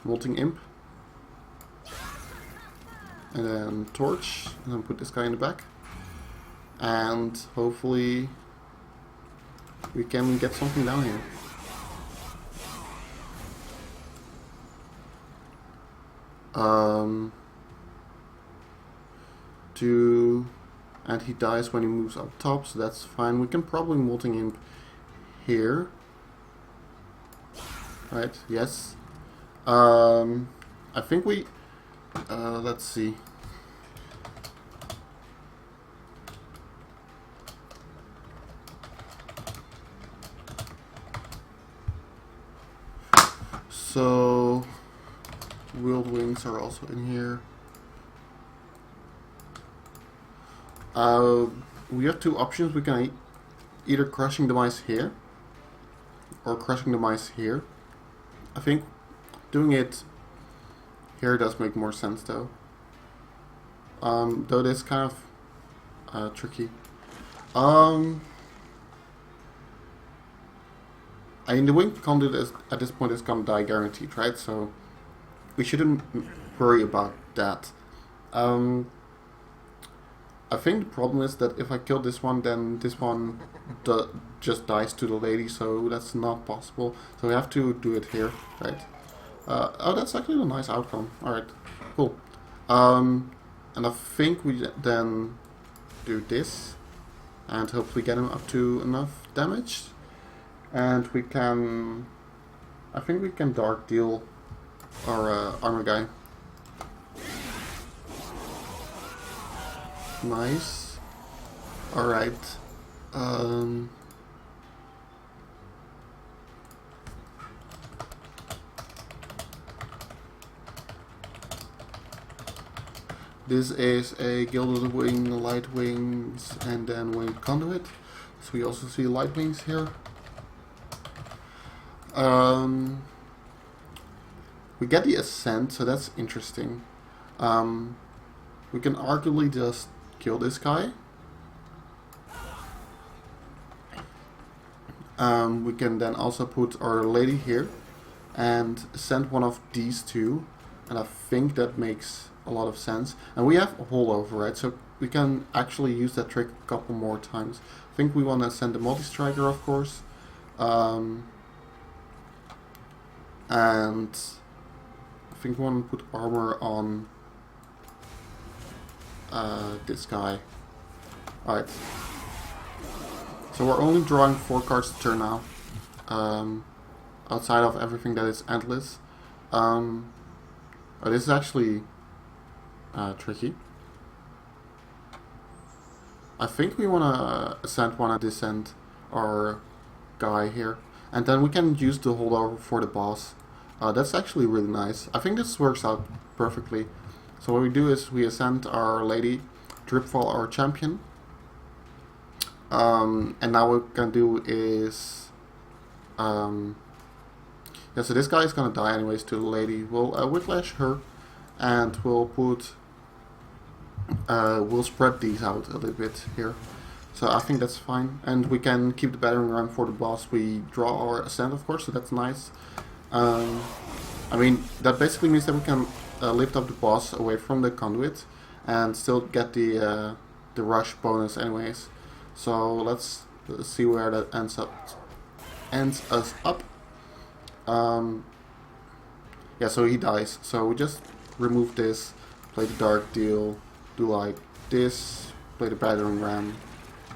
Speaker 2: Molten Imp, and then torch, and then put this guy in the back, and hopefully we can get something down here. And he dies when he moves up top, so that's fine. We can probably Molten Imp here. Right, yes. I think we... let's see. So... Wheeled Wings are also in here. We have two options. We can either Crushing the Mice here or Crushing the Mice here. I think doing it here does make more sense though. Though it is kind of tricky. I mean, the Winged Conduit at this point is gonna die guaranteed, right? So we shouldn't worry about that. I think the problem is that if I kill this one, then this one just dies to the lady, so that's not possible. So we have to do it here, right? Oh, that's actually a nice outcome. Alright, cool. And I think we then do this, and hopefully get him up to enough damage. And we can... I think we can Dark Deal our armor guy. Nice. Alright. This is a Gilded Wing, Light Wings, and then Winged Conduit. So we also see Light Wings here. We get the Ascent, so that's interesting. We can arguably just kill this guy. We can then also put our lady here and send one of these two, and I think that makes a lot of sense. And we have a holdover, right? So we can actually use that trick a couple more times. I think we want to send the multi-striker, of course, and I think we want to put armor on this guy. Alright. So we're only drawing 4 cards a turn now. Outside of everything that is endless. Oh, this is actually tricky. I think we want to ascend one and descend our guy here. And then we can use the holdover for the boss. That's actually really nice. I think this works out perfectly. So what we do is we ascend our lady, Dripfall our champion. And now what we can do is... yeah, so this guy is gonna die anyways to the lady. We'll whiplash her. And we'll put... we'll spread these out a little bit here. So I think that's fine. And we can keep the battering ram for the boss. We draw our ascent, of course, so that's nice. I mean, that basically means that we can lift up the boss away from the conduit and still get the rush bonus anyways. So let's see where that ends us up. Yeah, so he dies. So we just remove this, play the dark deal, do like this, play the battering ram,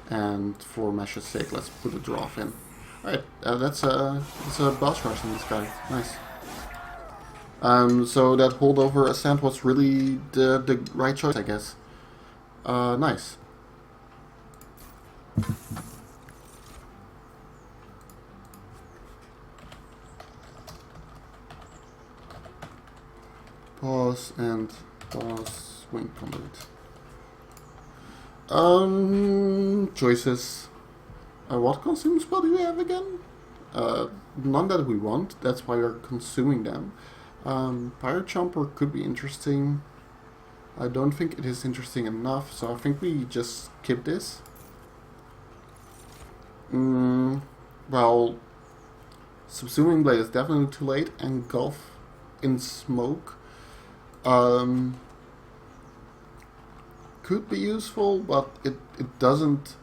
Speaker 2: and for measure's sake, let's put a draw in. Alright, that's a boss rush in this guy. Nice. So that holdover ascent was really the right choice, I guess. Nice. Pause and pause wing conduit. Choices. What consume spell do we have again? None that we want, that's why we're consuming them. Pirate Chomper could be interesting. I don't think it is interesting enough, so I think we just skip this. Well, Subsuming Blade is definitely too late, and Engulf in Smoke could be useful, but it doesn't,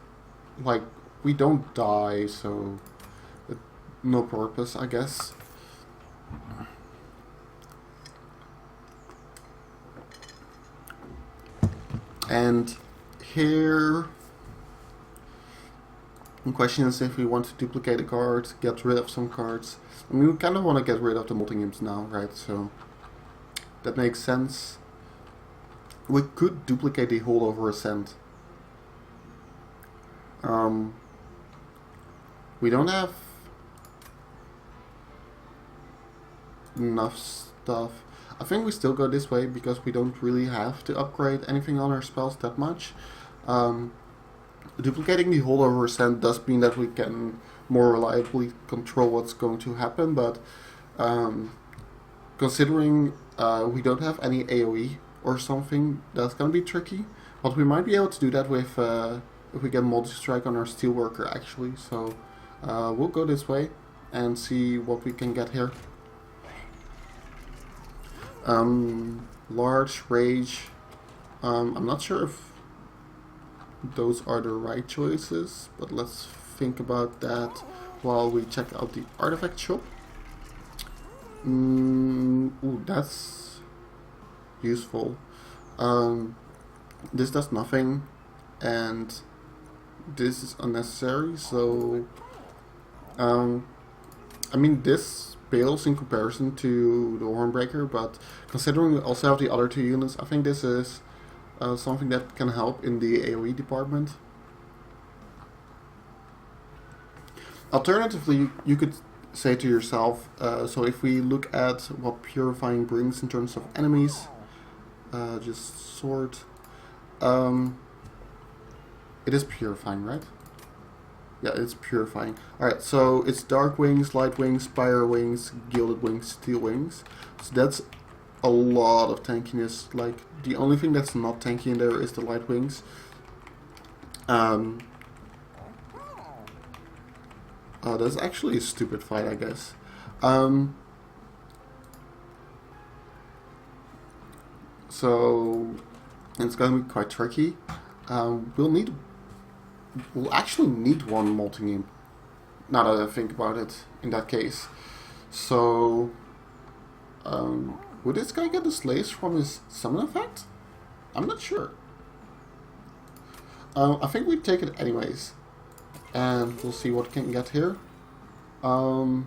Speaker 2: like, we don't die, so no purpose, I guess. And here, the question is if we want to duplicate a card, get rid of some cards. I mean, we kind of want to get rid of the Molting Imps now, right? So that makes sense. We could duplicate the holdover ascent. We don't have enough stuff. I think we still go this way because we don't really have to upgrade anything on our spells that much. Duplicating the holdover ascent does mean that we can more reliably control what's going to happen, but considering we don't have any AoE or something, that's going to be tricky. But we might be able to do that with if we get multi-strike on our Steelworker actually, so we'll go this way and see what we can get here. Large Rage, I'm not sure if those are the right choices, but let's think about that while we check out the artifact shop. Ooh, that's useful. This does nothing, and this is unnecessary, so I mean, this pales in comparison to the Hornbreaker, but considering we also have the other two units, I think this is something that can help in the AoE department. Alternatively, you could say to yourself, so if we look at what Purifying brings in terms of enemies, just sort, it is Purifying, right? Yeah, it's Purifying. Alright, so it's Dark Wings, Light Wings, Spire Wings, Gilded Wings, Steel Wings. So that's a lot of tankiness. Like, the only thing that's not tanky in there is the Light Wings. That's actually a stupid fight, I guess. So it's gonna be quite tricky. We'll actually need one Molting Imp, now that I think about it, in that case. So, would this guy get the slaves from his summon effect? I'm not sure. I think we take it anyways. And we'll see what we can get here. I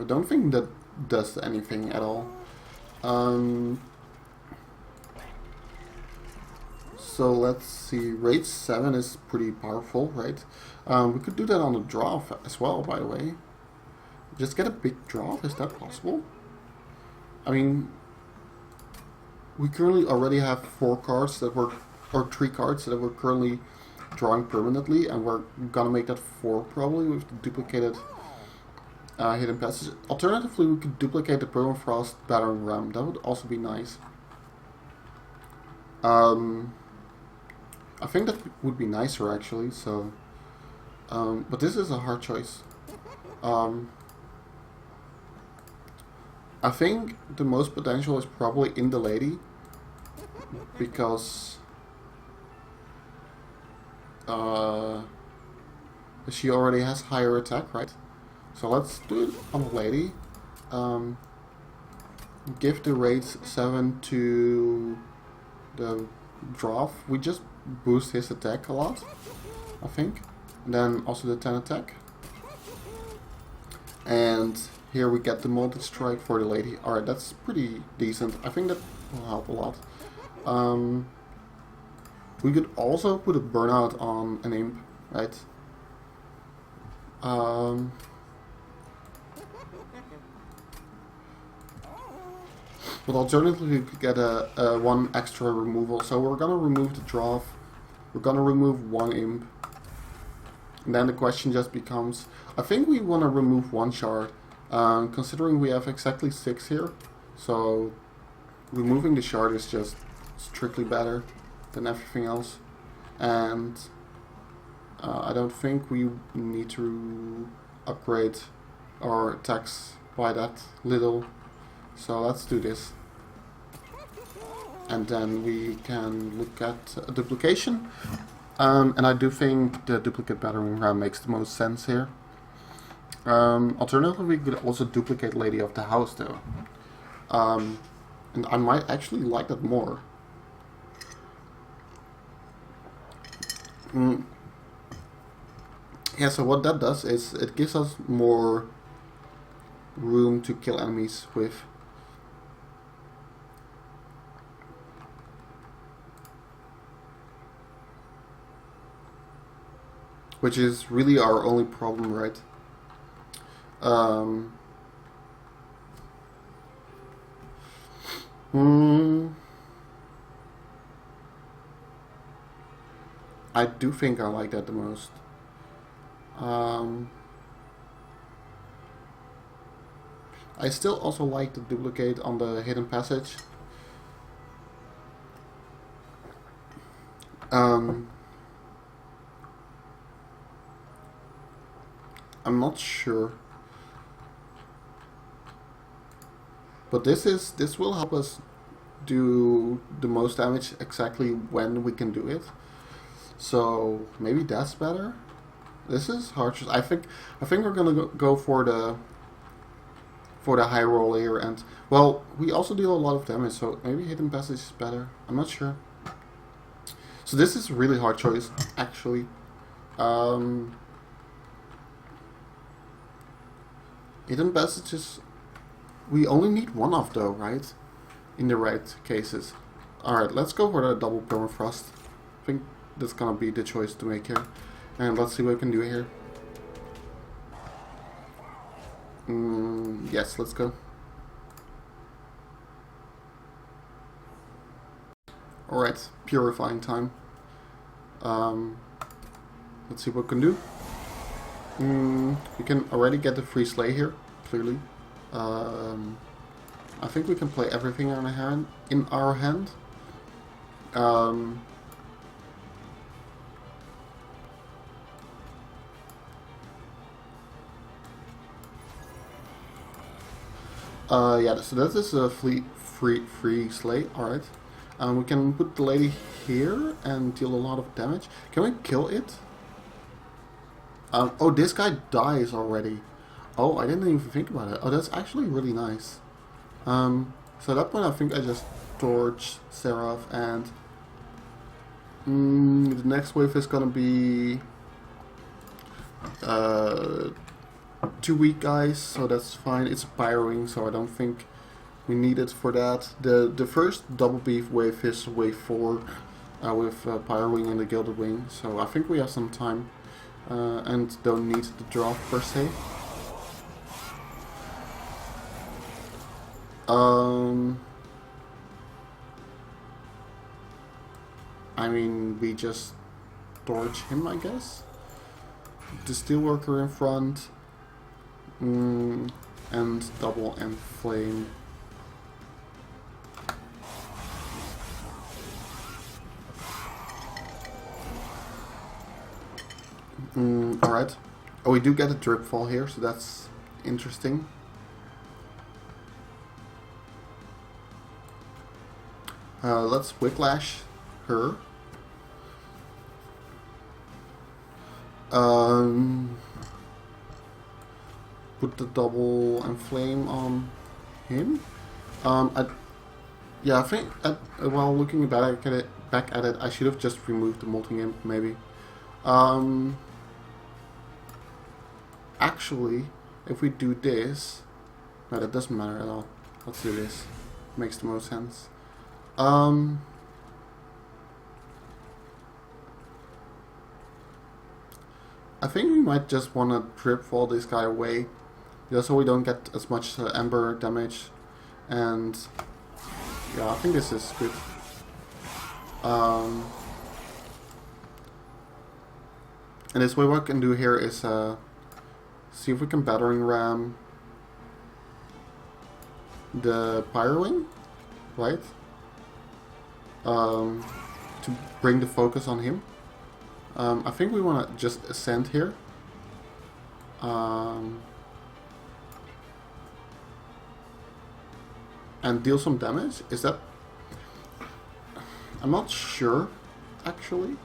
Speaker 2: don't think that does anything at all. Um, so let's see, rate 7 is pretty powerful, right? We could do that on the draw as well, by the way. Just get a big draw, is that possible? I mean, we currently already have 4 cards that were, or 3 cards that we're currently drawing permanently, and we're gonna make that 4 probably with the duplicated Hidden Passage. Alternatively, we could duplicate the Permafrost Battering Ram. That would also be nice. I think that would be nicer actually. So, but this is a hard choice. I think the most potential is probably in the lady, because she already has higher attack, right? So let's do it on the lady. Give the rate 7 to the Dwarf. We just boost his attack a lot, I think. And then also the 10 attack. And here we get the Molten Strike for the lady. Alright, that's pretty decent. I think that will help a lot. We could also put a Burnout on an Imp, right? But alternatively, we could get a 1 extra removal. So we're gonna remove the Dwarf. We're gonna remove 1 Imp. And then the question just becomes, I think we want to remove 1 shard, considering we have exactly 6 here. So removing the shard is just strictly better than everything else. And I don't think we need to upgrade our attacks by that little. So let's do this. And then we can look at a duplication. And I do think the duplicate battering ram makes the most sense here. Alternatively, we could also duplicate Lady of the House though. And I might actually like that more. Yeah, so what that does is it gives us more room to kill enemies with. Which is really our only problem, right? I do think I like that the most. I still also like the duplicate on the Hidden Passage. I'm not sure, but this will help us do the most damage exactly when we can do it. So maybe that's better. This is hard. I think we're gonna go for the high roll here, and well, we also deal a lot of damage, so maybe Hidden Passage is better. I'm not sure. So this is a really hard choice, actually. Hidden Passages, we only need 1 of though, right? In the right cases. Alright, let's go for the double Permafrost. I think that's gonna be the choice to make here. And let's see what we can do here. Yes, let's go. Alright, purifying time. Let's see what we can do. We can already get the free slay here, clearly. I think we can play everything in our hand. Yeah, so that is a free slay. Alright. We can put the lady here and deal a lot of damage. Can we kill it? Oh, this guy dies already. Oh, I didn't even think about it. Oh, that's actually really nice. So at that point I think I just torch Seraph, and the next wave is gonna be 2 weak guys, so that's fine. It's a Pyroing, so I don't think we need it for that. The first double beef wave is wave 4 with Pyroing and the Gilded Wing, so I think we have some time and don't need the draft per se. I mean, we just torch him, I guess. The Steelworker in front, and double and flame. Alright. Oh, we do get a Dripfall here, so that's interesting. Let's Whiplash her. Put the double and flame on him. Yeah, I think while looking back at it, I should have just removed the Molting Imp, maybe. Actually, if we do this, no, that doesn't matter at all. Let's do this. Makes the most sense. I think we might just want to Dripfall this guy away, just so we don't get as much Ember damage. And yeah, I think this is good. And this way, what I can do here is see if we can Battering Ram the Pyroing, right? To bring the focus on him. I think we want to just Ascend here. And deal some damage. Is that... I'm not sure, actually.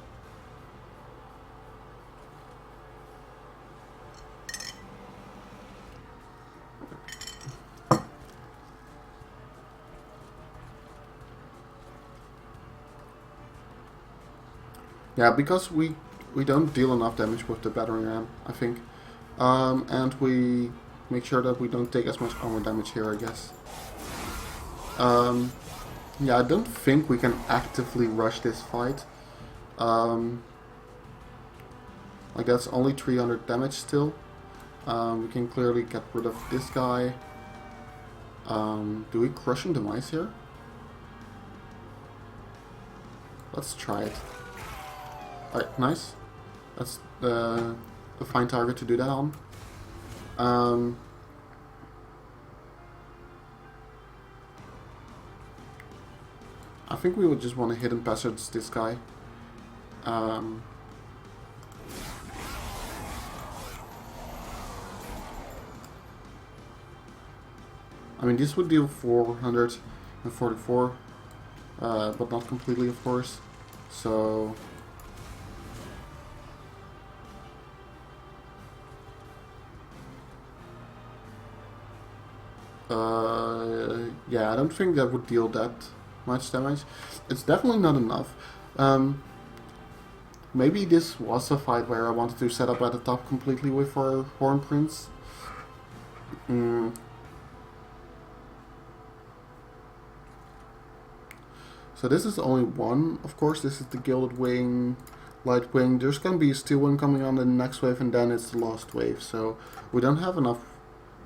Speaker 2: Yeah, because we don't deal enough damage with the Battering Ram, I think. And we make sure that we don't take as much armor damage here, I guess. Yeah, I don't think we can actively rush this fight. Like, that's only 300 damage still. We can clearly get rid of this guy. Do we Crushing Demise here? Let's try it. Alright, nice. That's a fine target to do that on. I think we would just want to Hidden Passage this guy. I mean, this would deal 444, but not completely, of course. So... yeah, I don't think that would deal that much damage. It's definitely not enough. Maybe this was a fight where I wanted to set up at the top completely with our Horn Prince. So this is only one, of course. This is the Gilded Wing, Light Wing. There's going to be a Steel Wing coming on the next wave, and then it's the last wave. So we don't have enough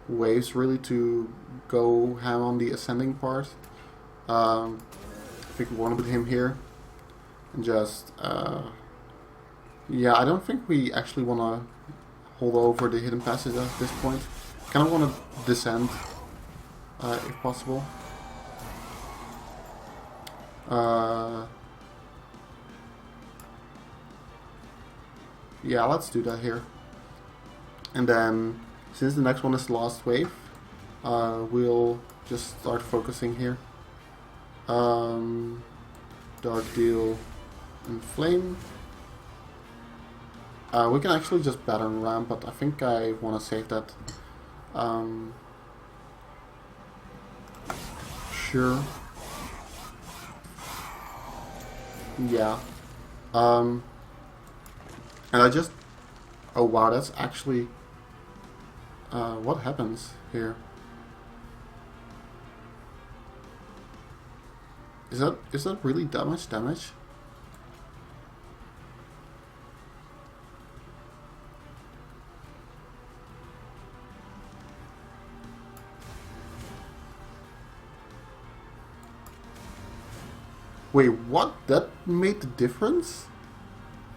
Speaker 2: waves really to go ham on the ascending part. I think we want to put him here and just yeah, I don't think we actually want to hold over the Hidden Passage at this point. Kind of want to descend if possible. Yeah, let's do that here. And then, since the next one is the last wave, we'll just start focusing here. Dark Deal and Flame. We can actually just Battering Ram, but I think I want to save that. Sure. Yeah. And I just... Oh wow, that's actually What happens here? Is that really that much damage? Wait, what? That made the difference?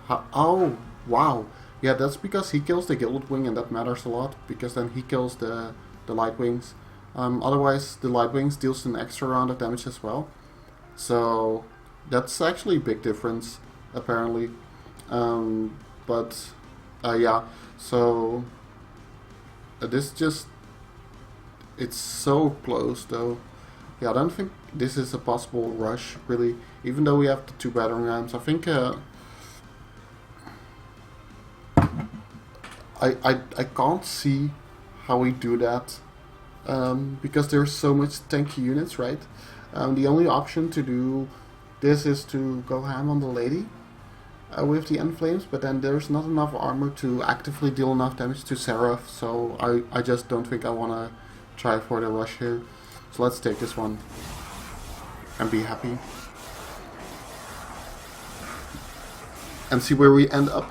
Speaker 2: Oh, wow. Yeah, that's because he kills the Gilded Wing, and that matters a lot, because then he kills the Light Wings. Otherwise, the Light Wings deals an extra round of damage as well. So, that's actually a big difference, apparently. But, yeah, so, this just, it's so close, though. Yeah, I don't think this is a possible rush, really. Even though we have the 2 battering rams, I think I can't see how we do that because there's so much tanky units, right? The only option to do this is to go ham on the lady with the Enflames, but then there's not enough armor to actively deal enough damage to Seraph, so I just don't think I want to try for the rush here. So let's take this one and be happy. And see where we end up.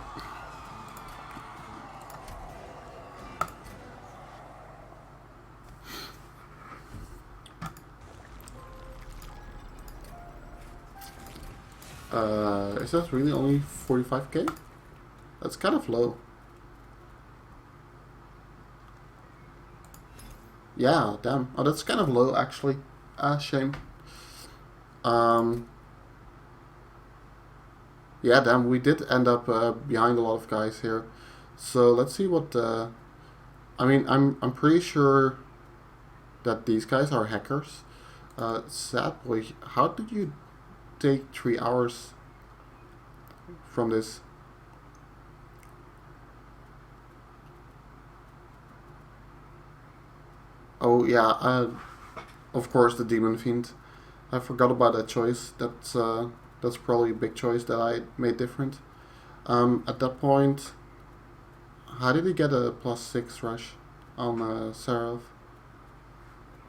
Speaker 2: Is that really only 45k? That's kind of low. Yeah, damn. Oh, that's kind of low, actually. Shame. Yeah, damn, we did end up behind a lot of guys here. So let's see what. I mean, I'm pretty sure that these guys are hackers. Sad boy, how did you take 3 hours from this? Oh yeah, of course the Demon Fiend. I forgot about that choice. That's probably a big choice that I made different. At that point, how did he get a +6 rush on Seraph?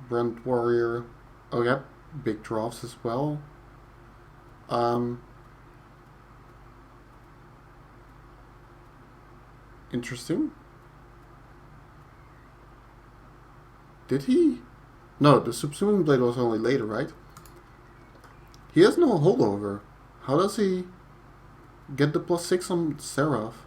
Speaker 2: Brent Warrior. Oh yeah, big drops as well. Interesting. Did he? No, the Subsuming Blade was only later, right? He has no holdover. How does he get the +6 on Seraph?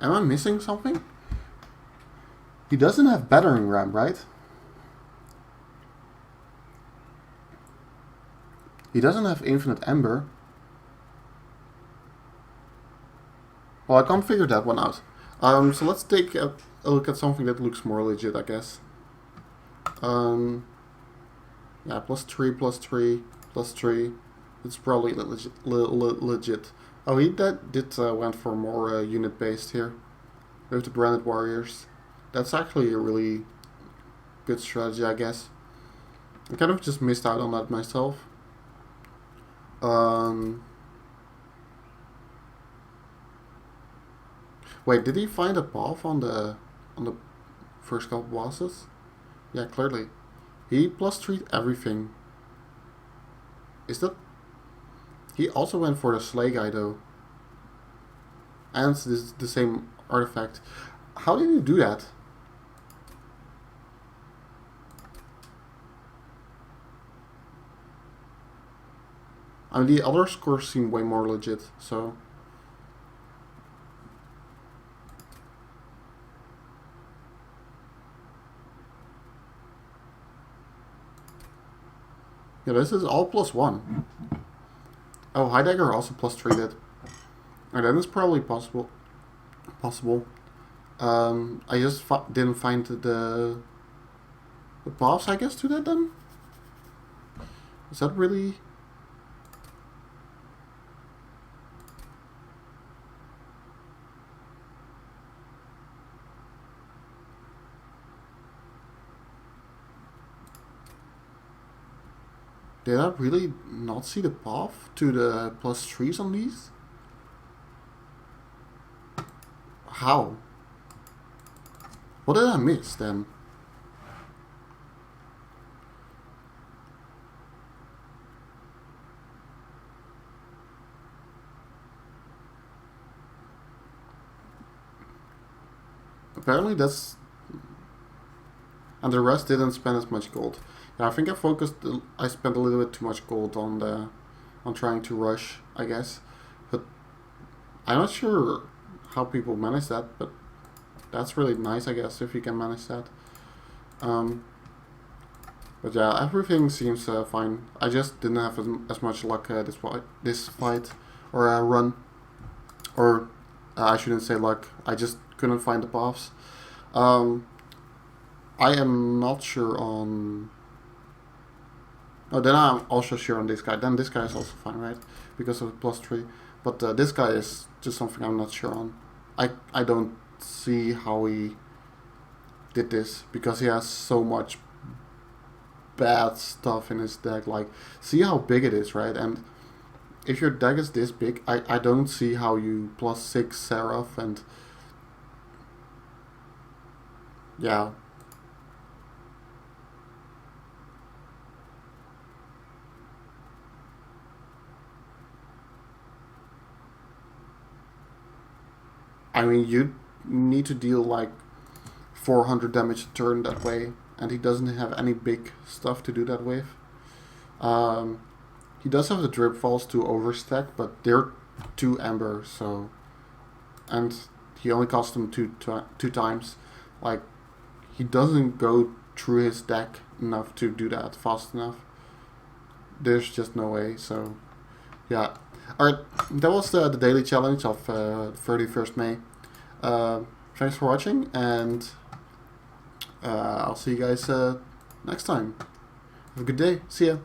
Speaker 2: Am I missing something? He doesn't have battering ram, right? He doesn't have infinite ember. Well, I can't figure that one out. So let's take a look at something that looks more legit, I guess. Yeah, +3, +3, +3. It's probably legit. Oh, he did went for more unit based here with the Branded Warriors. That's actually a really good strategy, I guess. I kind of just missed out on that myself. Wait, did he find a path on the first couple bosses? Yeah, clearly. He +3 everything. Is that? He also went for the Slay guy though, and this the same artifact. How did you do that? I mean, the other scores seem way more legit, so. Yeah, this is all +1. Oh, Heidegger also +3 it. And then it's probably possible. I just didn't find the paths, I guess, to that then? Is that really... Did I really not see the path to the +3s on these? How? What did I miss then? Apparently that's... And the rest didn't spend as much gold. Yeah, I think I spent a little bit too much gold on trying to rush, I guess. But I'm not sure how people manage that, but that's really nice, I guess, if you can manage that. But yeah, everything seems fine. I just didn't have as much luck this fight, or run. Or I shouldn't say luck, I just couldn't find the paths. I am not sure on... Oh, then I'm also sure on this guy. Then this guy is also fine, right? Because of +3. But this guy is just something I'm not sure on. I don't see how he did this, because he has so much bad stuff in his deck. Like, see how big it is, right? And if your deck is this big, I don't see how you +6 Seraph and... Yeah. I mean, you need to deal like 400 damage a turn that way, and he doesn't have any big stuff to do that with. He does have the drip falls to overstack, but they're 2 Ember, so... And he only cost them two times. Like, he doesn't go through his deck enough to do that fast enough. There's just no way, so... Yeah. Alright, that was the daily challenge of 31st May. Thanks for watching, and I'll see you guys next time. Have a good day. See ya.